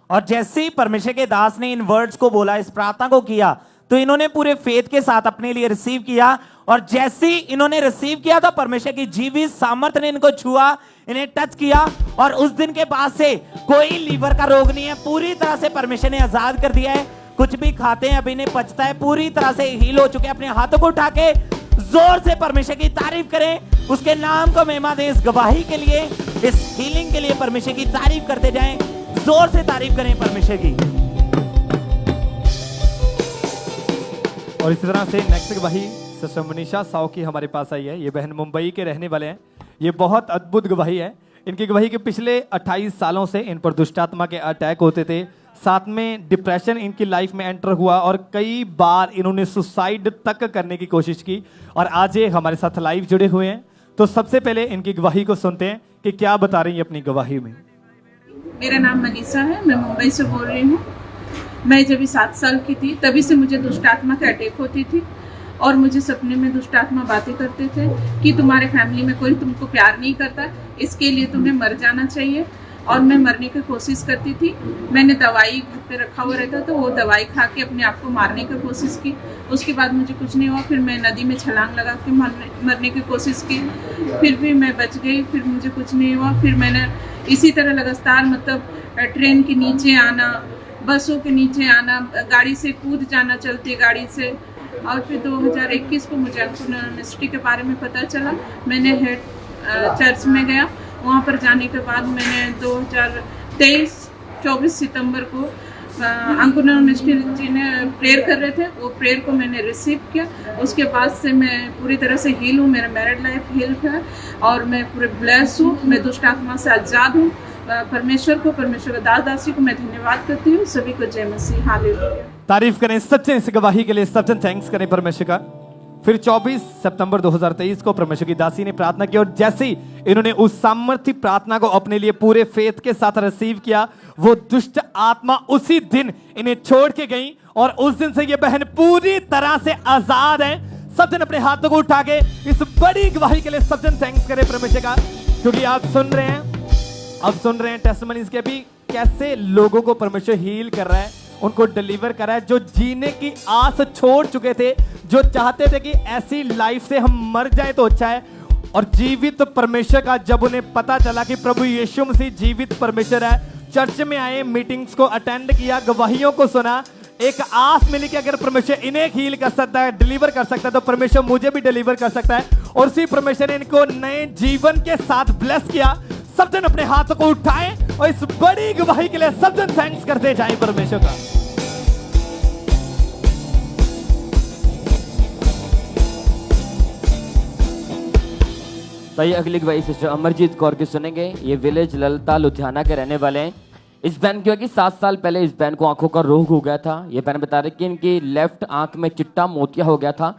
और जैसे ही परमेश्वर के दास ने इन वर्ड्स को बोला, इस प्रार्थना को किया, तो इन्होंने पूरे फेथ के साथ अपने लिए रिसीव किया। और जैसे ही इन्होंने रिसीव किया था, परमेश्वर की जीवित सामर्थ्य ने इनको छुआ, इन्हें टच किया, और उस दिन के बाद से कोई लीवर का रोग नहीं है। पूरी तरह से परमेश्वर ने आजाद कर दिया है। कुछ भी खाते हैं अभी इन्हें पचता है, पूरी तरह से हील हो चुके हैं। अपने हाथों को उठा के जोर से परमेश्वर की तारीफ करें, उसके नाम को महिमा दें। इस गवाही के लिए, इस हीलिंग के लिए परमेश्वर की तारीफ करते जाएं। जोर से तारीफ करें परमेश्वर की। और इसी तरह से नेक्स्ट गवाही सिस्टर मनीषा साव की हमारे पास आई है। ये बहन मुंबई के रहने वाले हैं। ये बहुत अद्भुत गवाही है। इनकी गवाही के पिछले 28 सालों से इन पर दुष्ट आत्मा के अटैक होते थे, साथ में डिप्रेशन इनकी लाइफ में एंटर हुआ और कई बार इन्होंने सुसाइड तक करने की कोशिश की। और आज ये हमारे साथ लाइव जुड़े हुए हैं, तो सबसे पहले इनकी गवाही को सुनते हैं कि क्या बता रही है अपनी गवाही में। मेरा नाम मनीषा है, मैं मुंबई से बोल रही हूँ। मैं जब 7 साल की थी तभी से मुझे दुष्ट आत्मा के अटैक होती थी और मुझे सपने में दुष्ट आत्मा बातें करते थे कि तुम्हारे फैमिली में कोई तुमको प्यार नहीं करता, इसके लिए तुम्हें मर जाना चाहिए। और मैं मरने की कोशिश करती थी। मैंने दवाई घर पे रखा हुआ रहता तो वो दवाई खा के अपने आप को मारने की कोशिश की। उसके बाद मुझे कुछ नहीं हुआ, फिर मैं नदी में छलांग लगा के मरने की कोशिश की, फिर भी मैं बच गई, फिर मुझे कुछ नहीं हुआ। फिर मैंने इसी तरह लगातार मतलब ट्रेन के नीचे आना, बसों के नीचे आना, गाड़ी से कूद जाना चलती गाड़ी से। और फिर 2021 को मुझे अन्नपूर्णा मिनिस्ट्री के बारे में पता चला। मैंने हेड चर्च में गया, वहाँ पर जाने के बाद मैंने 24 सितंबर को अन्नपूर्णा मिनिस्ट्री जी ने प्रेयर कर रहे थे, वो प्रेयर को मैंने रिसीव किया। उसके बाद से मैं पूरी तरह से हील हूँ, मेरा मैरिड लाइफ हील है और मैं पूरे ब्लेस हूँ। मैं दुष्ट आत्मा से आज़ाद हूँ। परमेश्वर को, परमेश्वर का दास दासी को मैं धन्यवाद करती हूँ। सभी को जय मसीह, हालेलुया। तारीफ करें सच्चे इस गवाही के लिए, सच्चे थैंक्स करें परमेश्वर का। फिर 24 सितंबर 2023 को परमेश्वर की दासी ने प्रार्थना की और जैसे ही इन्होंने उस सामर्थ्य प्रार्थना को अपने लिए पूरे फेथ के साथ रिसीव किया, वो दुष्ट आत्मा उसी दिन इन्हें छोड़ के गई और उस दिन से ये बहन पूरी तरह से आजाद है। सब जन अपने हाथों को उठा के इस बड़ी गवाही के लिए सब जन थैंक्स करें परमेश्वर का, क्योंकि आप सुन रहे हैं टेस्टिमनीज के भी कैसे लोगों को परमेश्वर हील कर रहा है, उनको डिलीवर कर रहा है। जो जीने की आस छोड़ चुके थे, जो चाहते थे कि ऐसी लाइफ से हम मर जाए तो अच्छा है, और जीवित परमेश्वर का जब उन्हें पता चला कि प्रभु यीशु मसीह जीवित परमेश्वर है, चर्च में आए, मीटिंग्स को अटेंड किया, गवाहियों को सुना, एक आस मिली कि अगर परमेश्वर इन्हें हील कर सकता है, डिलीवर कर सकता है, तो परमेश्वर मुझे भी डिलीवर कर सकता है। और उसी परमेश्वर ने इनको नए जीवन के साथ ब्लेस किया। सब जन अपने हाथों को उठाएं और इस बड़ी गवाही के लिए सब जन थैंक्स करते जाएं परमेश्वर का। तो ये अगली गवाही सिस्टर अमरजीत कौर की सुनेंगे। ये विलेज ललता लुधियाना के रहने वाले हैं। इस बहन की कि 7 साल पहले इस बहन को आंखों का रोग हो गया था। ये बहन बता रही कि इनकी लेफ्ट आंख में चिट्टा मोतिया हो गया था।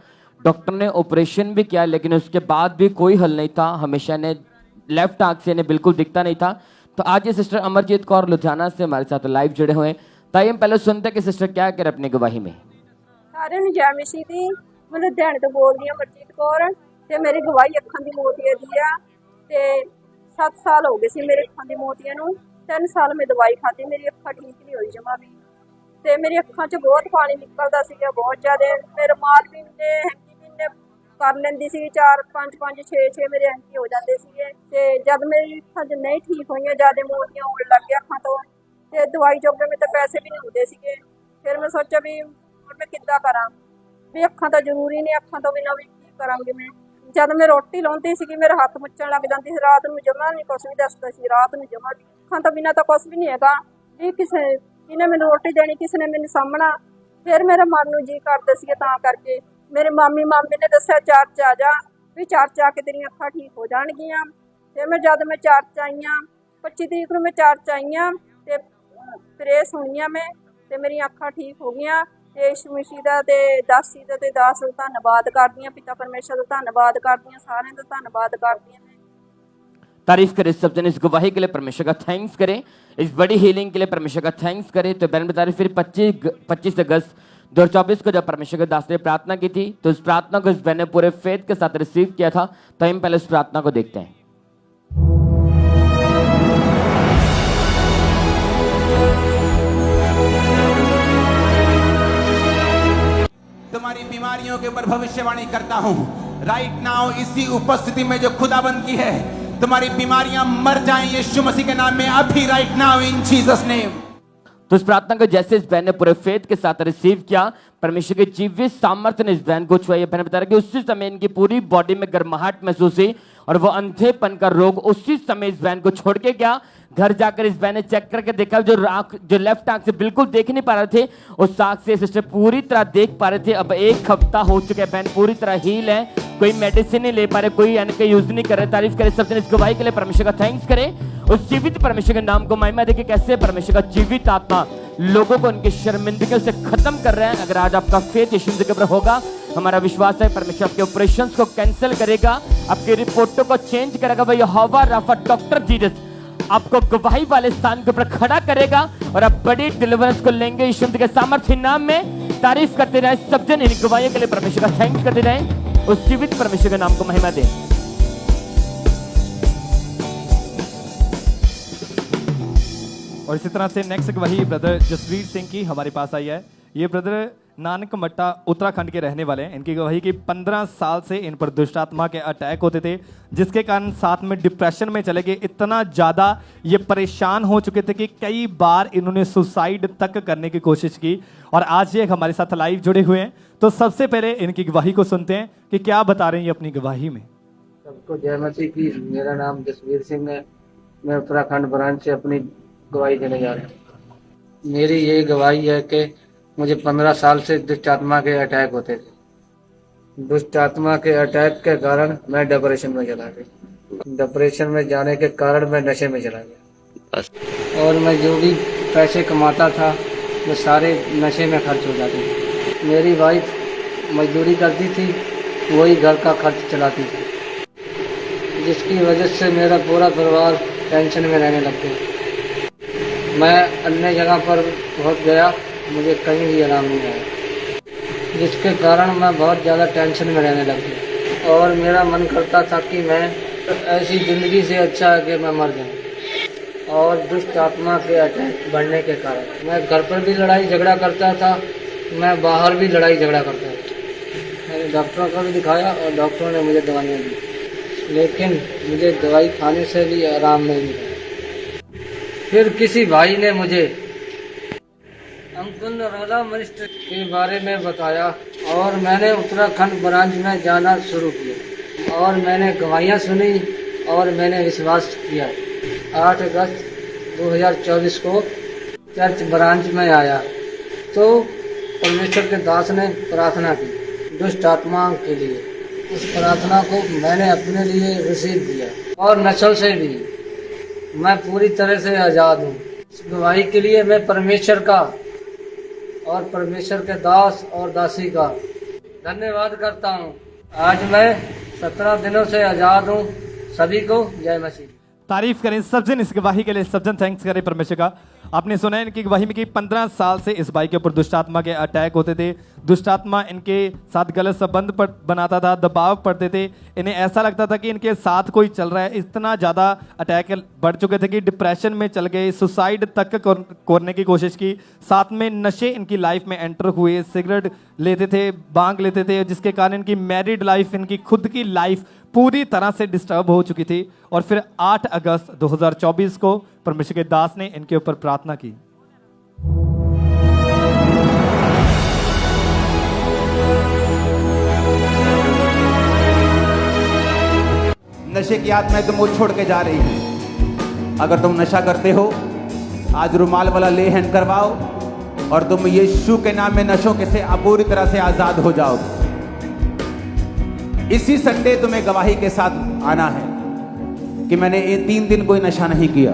डॉक्टर ने ऑपरेशन भी किया, लेकिन उसके बाद भी कोई हल नहीं था। हमेशा ने लेफ्ट आंख से इन्हें बिल्कुल दिखता नहीं था। तो आज ये सिस्टर अमरजीत कौर लुधियाना से हमारे साथ लाइव जुड़े हुए हैं। ताइए हम पहले सुनते हैं कि सिस्टर क्या कह रहे अपनी गवाही में। सारे ਨੂੰ ਜੈ ਮਸੀਹ ਦੀ। ਮੈਂ ਲੁਧਿਆਣੇ ਤੋਂ ਬੋਲਦੀ ਹਾਂ, ਅਮਰਜੀਤ ਕੌਰ, ਤੇ ਮੇਰੀ ਗਵਾਹੀ ਅੱਖਾਂ ਦੀ ਮੋਤੀਆ ਦੀ ਆ। ਤੇ 7 ਸਾਲ ਹੋ ਗਏ ਸੀ ਮੇਰੇ ਅੱਖਾਂ ਦੀ ਮੋਤੀਆ ਨੂੰ। 3 ਸਾਲ ਮੈਂ ਦਵਾਈ ਖਾਧੀ, ਮੇਰੀ ਅੱਖਾਂ ਠੀਕ ਨਹੀਂ ਹੋਈ ਜਮਾ ਵੀ। ਤੇ ਮੇਰੀ ਅੱਖਾਂ 'ਚ ਬਹੁਤ ਪਾਣੀ ਨਿਕਲਦਾ ਸੀਗਾ, ਬਹੁਤ ਜ਼ਿਆਦਾ। ਮੇਰੇ ਮਾਲ ਵੀ ਨੇ ਹੈਂਕੀ ਵੀ ਨੇ ਕਰ ਲੈਂਦੀ ਸੀ, 4 5 5 6 6 ਮੇਰੇ ਹੈਂਕੀ ਹੋ ਜਾਂਦੇ ਸੀਗੇ। ਤੇ ਜਦ ਮੇਰੀ ਅੱਖਾਂ 'ਚ ਨਹੀਂ ਠੀਕ ਹੋਈਆਂ, ਜ਼ਿਆਦਾ ਮੋਤੀਆਂ ਹੋਣ ਲੱਗ ਗਿਆ ਅੱਖਾਂ ਤੋਂ, ਤੇ ਦਵਾਈ ਜੋਗੇ ਮੇਰੇ ਤਾਂ ਪੈਸੇ ਵੀ ਨਹੀਂ ਹੁੰਦੇ ਸੀਗੇ। ਫਿਰ ਮੈਂ ਸੋਚਿਆ ਵੀ ਹੁਣ ਮੈਂ ਕਿੱਦਾਂ ਕਰਾਂ, ਵੀ ਅੱਖਾਂ ਤਾਂ ਜ਼ਰੂਰੀ ਨੇ, ਅੱਖਾਂ ਤੋਂ ਬਿਨਾਂ ਵੀ ਕੀ ਕਰਾਂਗੀ ਮੈਂ। ਜਦ ਮੈਂ ਰੋਟੀ ਲਾਉਂਦੀ ਸੀਗੀ ਮੇਰੇ ਹੱਥ ਮੁੱਚਣ ਲੱਗ ਜਾਂਦੀ ਸੀ, ਰਾਤ ਨੂੰ ਜਮਾ ਨਹੀਂ ਕੁਛ ਵੀ ਦੱਸਦਾ ਸੀ, ਰਾਤ ਨੂੰ ਜਮਾ ਵੀ। ਅੱਖਾਂ ਤੋਂ ਬਿਨਾਂ ਤਾਂ ਕੁਛ ਵੀ ਨਹੀਂ ਹੈਗਾ, ਵੀ ਕਿਹਨੇ ਮੈਨੂੰ ਰੋਟੀ ਦੇਣੀ, ਕਿਸੇ ਨੇ ਮੈਨੂੰ ਸਾਂਭਣਾ। ਫਿਰ ਮੇਰੇ ਮਨ ਨੂੰ ਜੀ ਕਰਦੇ ਸੀਗੇ, ਤਾਂ ਕਰਕੇ ਮੇਰੇ ਮਾਮੀ ਨੇ ਦੱਸਿਆ ਚਰਚ ਆ ਜਾ, ਵੀ ਚਰਚ ਆ ਕੇ ਤੇਰੀਆਂ ਅੱਖਾਂ ਠੀਕ ਹੋ ਜਾਣਗੀਆਂ। ਤੇ ਜਦ ਮੈਂ ਚਰਚ ਆਈਆਂ, 25 ਤਰੀਕ ਨੂੰ ਮੈਂ ਚਰਚ ਆਈਆਂ ਤੇ ਪ੍ਰੇਅਰ ਸੁਣੀਆਂ ਮੈਂ, ਤੇ ਮੇਰੀਆਂ ਅੱਖਾਂ ਠੀਕ ਹੋ ਗਈਆਂ। ਤੇ ਯਿਸੂ ਮਸੀਹ ਦਾ ਤੇ ਦਾਸੀ ਦਾ ਤੇ ਦਾਸ ਦਾ ਧੰਨਵਾਦ ਕਰਦੀ ਹਾਂ, ਪਿਤਾ परमेश्वर ਦਾ ਧੰਨਵਾਦ करती हैं, सारे का धन्यवाद करती हैं। तारीफ करें सब जन इस गवाही के लिए, परमेश्वर का थैंक्स करें, इस बड़ी हीलिंग के लिए परमेश्वर का थैंक्स करें। तो बहन बता रही फिर 25 अगस्त 2024 को जब परमेश्वर के दास ने प्रार्थना की थी, तो इस प्रार्थना को इस बहन ने पूरे फेथ के साथ रिसीव किया था। तो हम पहले इस प्रार्थना को देखते हैं। तुम्हारी बीमारियों के ऊपर भविष्यवाणी करता हूं राइट नाउ, इसी उपस्थिति में जो खुदाबंद की है, तुम्हारी बीमारियां मर जाएं यीशु मसीह के नाम में अभी, right now in Jesus name. तो इस प्रार्थना को जैसे इस बहन ने पूरे फेथ के साथ रिसीव किया, परमेश्वर के जीवित सामर्थ्य ने इस बहन को छुआ। ये बहन बता रही कि उसी समय इनकी पूरी बॉडी में गर्माहट महसूस हुई और वो अंधेपन का रोग उसी समय इस बहन को छोड़ के गया। घर जाकर इस बहन ने चेक करके देखा, जो लेफ्ट आंख से बिल्कुल देख नहीं पा रहे थे, उस आंख से सिस्टर पूरी तरह देख पा रहे थे। अब 1 हफ्ता हो चुका है, बहन पूरी तरह हील है, कोई मेडिसिन नहीं ले पा रहे, कोई यानी कि यूज नहीं कर रहे। तारीफ करें सब जन इस गवाही के लिए, परमेश्वर का थैंक्स करें। उस जीवित परमेश्वर के नाम को महिमा देके कैसे परमेश्वर का जीवित आत्मा लोगों को उनकी शर्मिंदगी से खत्म कर रहे हैं। अगर आज आपका फेथ यीशु के ऊपर होगा, हमारा विश्वास है परमेश्वर आपके ऑपरेशंस को कैंसिल करेगा, आपकी रिपोर्टों को चेंज करेगा। भाई यहोवा राफा डॉक्टर जीसस आपको गवाही वाले स्थान के ऊपर खड़ा करेगा और आप बड़ी डिलीवरेंस को लेंगे यीशु के सामर्थ्य नाम में। तारीफ करते रहे सब जन, इन गवाहियों के लिए परमेश्वर का थैंक्स करते रहे। उस जीवित परमेश्वर के नाम को महिमा दें। और इसी तरह से नेक्स्ट गवाही ब्रदर जसवीर सिंह की हमारे पास आई है। ये ब्रदर नानक मट्टा उत्तराखंड के रहने वाले हैं। इनकी गवाही की 15 साल से इन पर दुष्ट आत्मा के अटैक होते थे, जिसके कारण साथ में डिप्रेशन में चले गए। इतना ज़्यादा ये परेशान हो चुके थे कि कई बार इन्होंने सुसाइड तक करने की कोशिश की। और आज ये हमारे साथ लाइव जुड़े हुए हैं, तो सबसे पहले इनकी गवाही को सुनते हैं कि क्या बता रहे हैं ये अपनी गवाही में। सबको जय मसीह की। मेरा नाम जसवीर सिंह है, मैं उत्तराखंड ब्रांच से अपनी गवाही देने जा रहा हूँ। मेरी ये गवाही है कि मुझे 15 साल से दुष्ट आत्मा के अटैक होते थे। दुष्ट आत्मा के अटैक के कारण मैं डिप्रेशन में चला गया। डिप्रेशन में जाने के कारण मैं नशे में चला गया और मैं जो भी पैसे कमाता था वो सारे नशे में खर्च हो जाते थे। मेरी वाइफ मजदूरी करती थी, वही घर का खर्च चलाती थी, जिसकी वजह से मेरा पूरा परिवार टेंशन में रहने लग गया। मैं अन्य जगह पर बहुत गया, मुझे कहीं भी आराम नहीं आया, जिसके कारण मैं बहुत ज़्यादा टेंशन में रहने लग गया और मेरा मन करता था कि मैं ऐसी ज़िंदगी से अच्छा है कि मैं मर जाऊँ। और दुष्ट आत्मा के अटैक बढ़ने के कारण मैं घर पर भी लड़ाई झगड़ा करता था, मैं बाहर भी लड़ाई झगड़ा करता था। मैंने डॉक्टरों को भी दिखाया और डॉक्टरों ने मुझे दवाइयाँ दी, लेकिन मुझे दवाई खाने से भी आराम नहीं मिला। फिर किसी भाई ने मुझे अंकुल रोला मिनिस्टर के बारे में बताया और मैंने उत्तराखंड ब्रांच में जाना शुरू किया और मैंने गवाहियाँ सुनी और मैंने विश्वास किया। 8 अगस्त 2024 को चर्च ब्रांच में आया तो परमेश्वर के दास ने प्रार्थना की दुष्ट आत्मा के लिए। उस प्रार्थना को मैंने अपने लिए रिसीव किया और नस्ल से भी मैं पूरी तरह से आज़ाद हूँ। इस गवाही के लिए मैं परमेश्वर का और परमेश्वर के दास और दासी का धन्यवाद करता हूँ। आज मैं 17 दिनों से आज़ाद हूँ। सभी को जय मसीह। तारीफ करें सब जन इस गवाही के लिए, सब जन थैंक्स करें परमेश्वर का। आपने सुना है इनकी गवाही में कि 15 साल से इस भाई के ऊपर दुष्ट आत्मा के अटैक होते थे। दुष्ट आत्मा इनके साथ गलत संबंध बनाता था, दबाव पड़ते थे, इन्हें ऐसा लगता था कि इनके साथ कोई चल रहा है। इतना ज़्यादा अटैक बढ़ चुके थे कि डिप्रेशन में चल गए, सुसाइड तक करने की कोशिश की। साथ में नशे इनकी लाइफ में एंटर हुए, सिगरेट लेते थे, बांग लेते थे, जिसके कारण इनकी मैरिड लाइफ, इनकी खुद की लाइफ पूरी तरह से डिस्टर्ब हो चुकी थी। और फिर 8 अगस्त 2024 को परमेश्वर के दास ने इनके ऊपर प्रार्थना की। नशे की आत्माएं तुमको छोड़ के जा रही है। अगर तुम नशा करते हो, आज रुमाल वाला ले हैंड करवाओ और तुम यीशु के नाम में नशों के से पूरी तरह से आजाद हो जाओगे। इसी संडे तुम्हें गवाही के साथ आना है कि मैंने ये 3 दिन कोई नशा नहीं किया,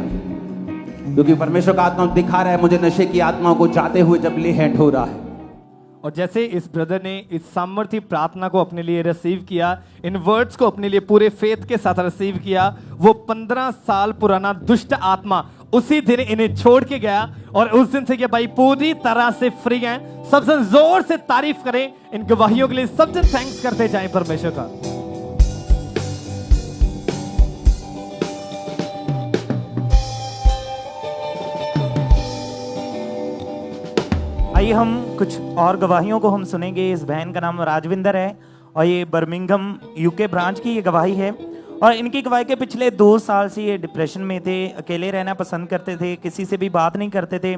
क्योंकि परमेश्वर का आत्मा दिखा रहा है मुझे नशे की आत्माओं को जाते हुए जब ले हैंड हो रहा है। और जैसे इस ब्रदर ने इस सामर्थ्य प्रार्थना को अपने लिए रिसीव किया, इन वर्ड्स को अपने लिए पूरे फेथ के साथ रिसीव किया, वो 15 साल पुराना दुष्ट आत्मा उसी दिन इन्हें छोड़ के गया और उस दिन से ये भाई पूरी तरह से फ्री हैं। सबसे जोर से तारीफ करें इन गवाहियों के लिए, सबसे थैंक्स करते जाएं परमेश्वर का। आइए हम कुछ और गवाहियों को हम सुनेंगे। इस बहन का नाम राजविंदर है और ये बर्मिंघम यूके ब्रांच की ये गवाही है। और इनकी गवाही के पिछले 2 साल से ये डिप्रेशन में थे, अकेले रहना पसंद करते थे, किसी से भी बात नहीं करते थे,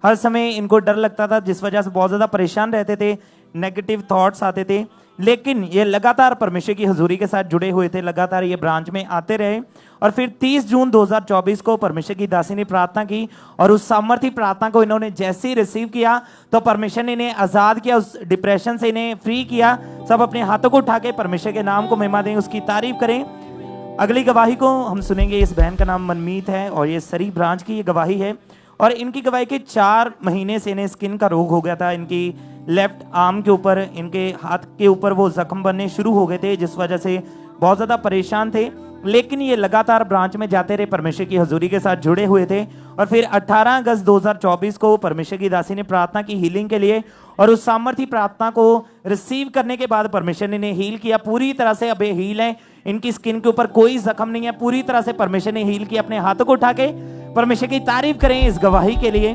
हर समय इनको डर लगता था, जिस वजह से बहुत ज़्यादा परेशान रहते थे। नेगेटिव थॉट्स आते थे, लेकिन ये लगातार परमेश्वर की हजूरी के साथ जुड़े हुए थे, लगातार ये ब्रांच में आते रहे। और फिर 30 जून 2024 को परमेश्वर की दासी ने प्रार्थना की और उस सामर्थी प्रार्थना को इन्होंने जैसे ही रिसीव किया तो परमेश्वर ने इन्हें आजाद किया, उस डिप्रेशन से इन्हें फ्री किया। सब अपने हाथों को उठा के परमेश्वर के नाम को महिमा दें, उसकी तारीफ करें। अगली गवाही को हम सुनेंगे। इस बहन का नाम मनमीत है और ये सरी ब्रांच की ये गवाही है। और इनकी गवाही के 4 महीने से इन्हें स्किन का रोग हो गया था। इनकी लेफ्ट आर्म के ऊपर, इनके हाथ के ऊपर वो जख्म बनने शुरू हो गए थे, जिस वजह से बहुत ज़्यादा परेशान थे। लेकिन ये लगातार ब्रांच में जाते रहे, परमेश्वर की हजूरी के साथ जुड़े हुए थे। और फिर 18 अगस्त 2024 को परमेश्वर की दासी ने प्रार्थना की हीलिंग के लिए, और उस सामर्थी प्रार्थना को रिसीव करने के बाद परमेश्वर ने इन्हें हील किया पूरी तरह से। अब ये हील है, इनकी स्किन के ऊपर कोई जख्म नहीं है, पूरी तरह से परमेश्वर ने हील किया। अपने हाथों को उठा के परमेश्वर की तारीफ करें इस गवाही के लिए।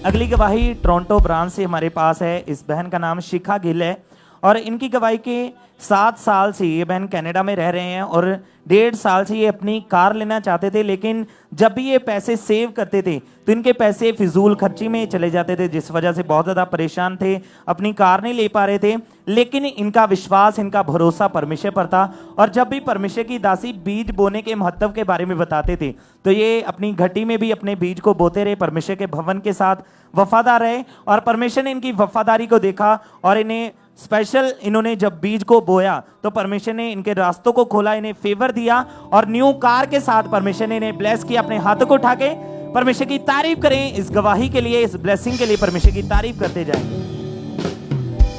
अगली गवाही टोरंटो ब्रांच से हमारे पास है। इस बहन का नाम शिखा गिल है और इनकी गवाही के 7 साल से ये बहन कनाडा में रह रहे हैं और 1.5 साल से ये अपनी कार लेना चाहते थे, लेकिन जब भी ये पैसे सेव करते थे तो इनके पैसे फिजूल खर्ची में चले जाते थे, जिस वजह से बहुत ज़्यादा परेशान थे, अपनी कार नहीं ले पा रहे थे। लेकिन इनका विश्वास, इनका भरोसा परमेश्वर पर था। और जब भी परमेश्वर की दासी बीज बोने के महत्व के बारे में बताते थे तो ये अपनी घटी में भी अपने बीज को बोते रहे, परमेश्वर के भवन के साथ वफादार रहे। और परमेश्वर ने इनकी वफादारी को देखा और इन्हें स्पेशल, इन्होंने जब बीज को बोया तो परमेश्वर ने इनके रास्तों को खोला, इन्हें फेवर दिया और न्यू कार के साथ परमेश्वर ने इन्हें ब्लेस किया। अपने हाथों को उठा के परमेश्वर की तारीफ करें इस गवाही के लिए, इस ब्लेसिंग के लिए परमेश्वर की तारीफ करते जाएं।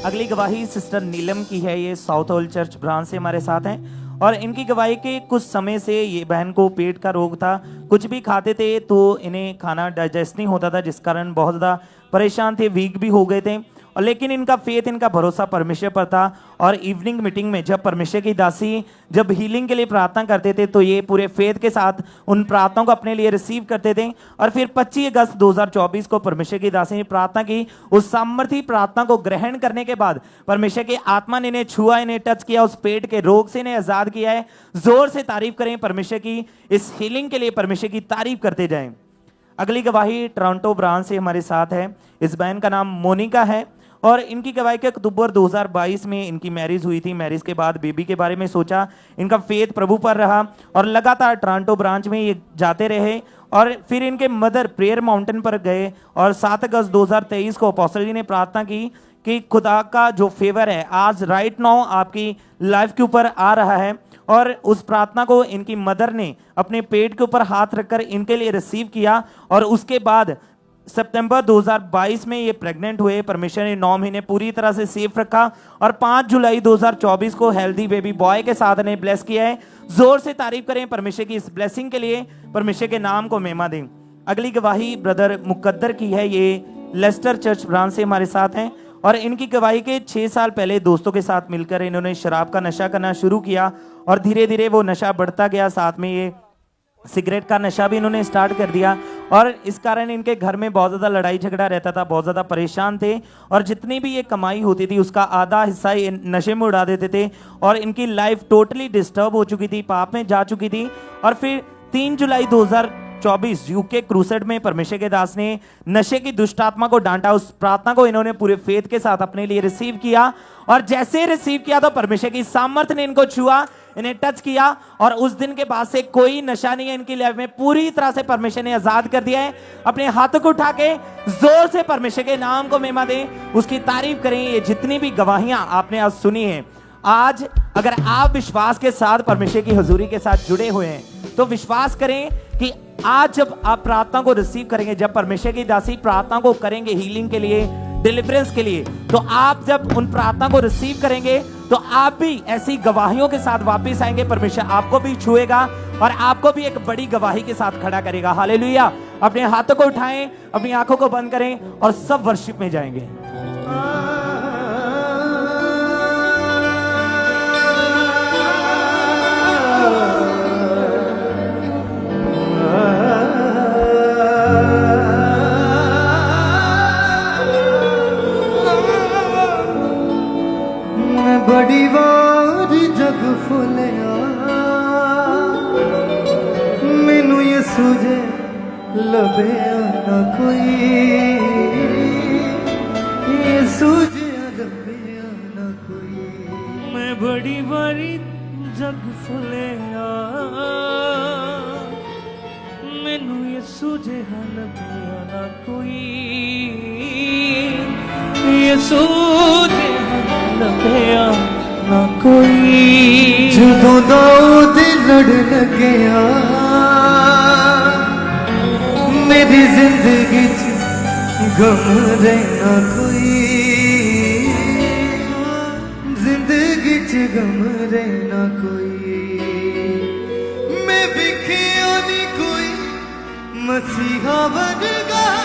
अगली गवाही सिस्टर नीलम की है। ये साउथ हॉल चर्च ब्रांच से हमारे साथ हैं और इनकी गवाही के कुछ समय से ये बहन को पेट का रोग था। कुछ भी खाते थे तो इन्हें खाना डाइजेस्ट नहीं होता था, जिस कारण बहुत ज़्यादा परेशान थे, वीक भी हो गए थे। और लेकिन इनका फेथ, इनका भरोसा परमेश्वर पर था। और इवनिंग मीटिंग में जब परमेश्वर की दासी जब हीलिंग के लिए प्रार्थना करते थे तो ये पूरे फेथ के साथ उन प्रार्थनाओं को अपने लिए रिसीव करते थे। और फिर 25 अगस्त 2024 को परमेश्वर की दासी ने प्रार्थना की। उस सामर्थी प्रार्थना को ग्रहण करने के बाद परमेश्वर की आत्मा ने इन्हें छुआ, इन्हें टच किया, उस पेट के रोग से इन्हें आजाद किया है। जोर से तारीफ करें परमेश्वर की, इस हीलिंग के लिए परमेश्वर की तारीफ करते जाएं। अगली गवाही टोरंटो ब्रांच से हमारे साथ है। इस बहन का नाम मोनिका है और इनकी गवाही के अक्टूबर 2022 में इनकी मैरिज हुई थी। मैरिज के बाद बेबी के बारे में सोचा, इनका फेथ प्रभु पर रहा और लगातार टोरंटो ब्रांच में ये जाते रहे। और फिर इनके मदर प्रेयर माउंटेन पर गए और 7 अगस्त 2023 को अपोस्टल जी ने प्रार्थना की कि खुदा का जो फेवर है आज राइट नाउ आपकी लाइफ के ऊपर आ रहा है। और उस प्रार्थना को इनकी मदर ने अपने पेट के ऊपर हाथ रखकर इनके लिए रिसीव किया और उसके बाद सितंबर 2022 में ये प्रेग्नेंट हुए। परमेश्वर ने 9 महीने पूरी तरह से सेफ रखा और 5 जुलाई 2024 को हेल्दी बेबी बॉय के साथ ने ब्लेस किया है। जोर से तारीफ करें परमेश्वर की इस ब्लेसिंग के लिए, परमेश्वर के नाम को महिमा दें। अगली गवाही ब्रदर मुकद्दर की है। ये लेस्टर चर्च ब्रांच से हमारे साथ हैं और इनकी गवाही के 6 साल पहले दोस्तों के साथ मिलकर इन्होंने शराब का नशा करना शुरू किया और धीरे धीरे वो नशा बढ़ता गया। साथ में ये सिगरेट का नशा भी इन्होंने स्टार्ट कर दिया और इस कारण इनके घर में बहुत ज़्यादा लड़ाई झगड़ा रहता था, बहुत ज़्यादा परेशान थे और जितनी भी ये कमाई होती थी उसका आधा हिस्सा ये नशे में उड़ा देते थे और इनकी लाइफ टोटली डिस्टर्ब हो चुकी थी, पाप में जा चुकी थी। और फिर 3 जुलाई 2024 यूके क्रूसेड में परमेश्वर के दास ने नशे की दुष्ट आत्मा को डांटा। उस प्रार्थना को इन्होंने पूरे फेथ के साथ अपने लिए रिसीव किया और जैसे रिसीव किया तो परमेश्वर की सामर्थ ने इनको छुआ, इन्हें टच किया और उस दिन के बाद से कोई नशा नहीं है इनकी लाइफ में, पूरी तरह से परमेश्वर ने आजाद कर दिया है। अपने हाथों को उठा के जोर से परमेश्वर के नाम को महिमा दें, उसकी तारीफ करें। ये जितनी भी गवाहियां आपने आज सुनी है, आज अगर आप विश्वास के साथ परमेश्वर की हुजूरी के साथ जुड़े हुए हैं तो विश्वास करें कि आज जब आप प्रार्थना को रिसीव करेंगे, जब परमेश्वर की दासी प्रार्थना को करेंगे हीलिंग के लिए, डिलीवरेंस के लिए, तो आप जब उन प्रार्थना को रिसीव करेंगे तो आप भी ऐसी गवाहियों के साथ वापस आएंगे। परमेश्वर आपको भी छुएगा और आपको भी एक बड़ी गवाही के साथ खड़ा करेगा। हालेलुया। अपने हाथों को उठाएं, अपनी आंखों को बंद करें और सब वर्शिप में जाएंगे। बड़ी वारी जग फुलिया मैनू ये सूझे लभे ना कोई, ये बड़ी बड़ी जग फुलिया मैनू ये सूझे लभया ना कोई ये सूझे लभया ना कोई जदों दा ओदे लड़ लगया मेरी जिंदगी च गम रहना कोई जिंदगी च गम रहना कोई मैं विखिया नी कोई मसीहा वर्गा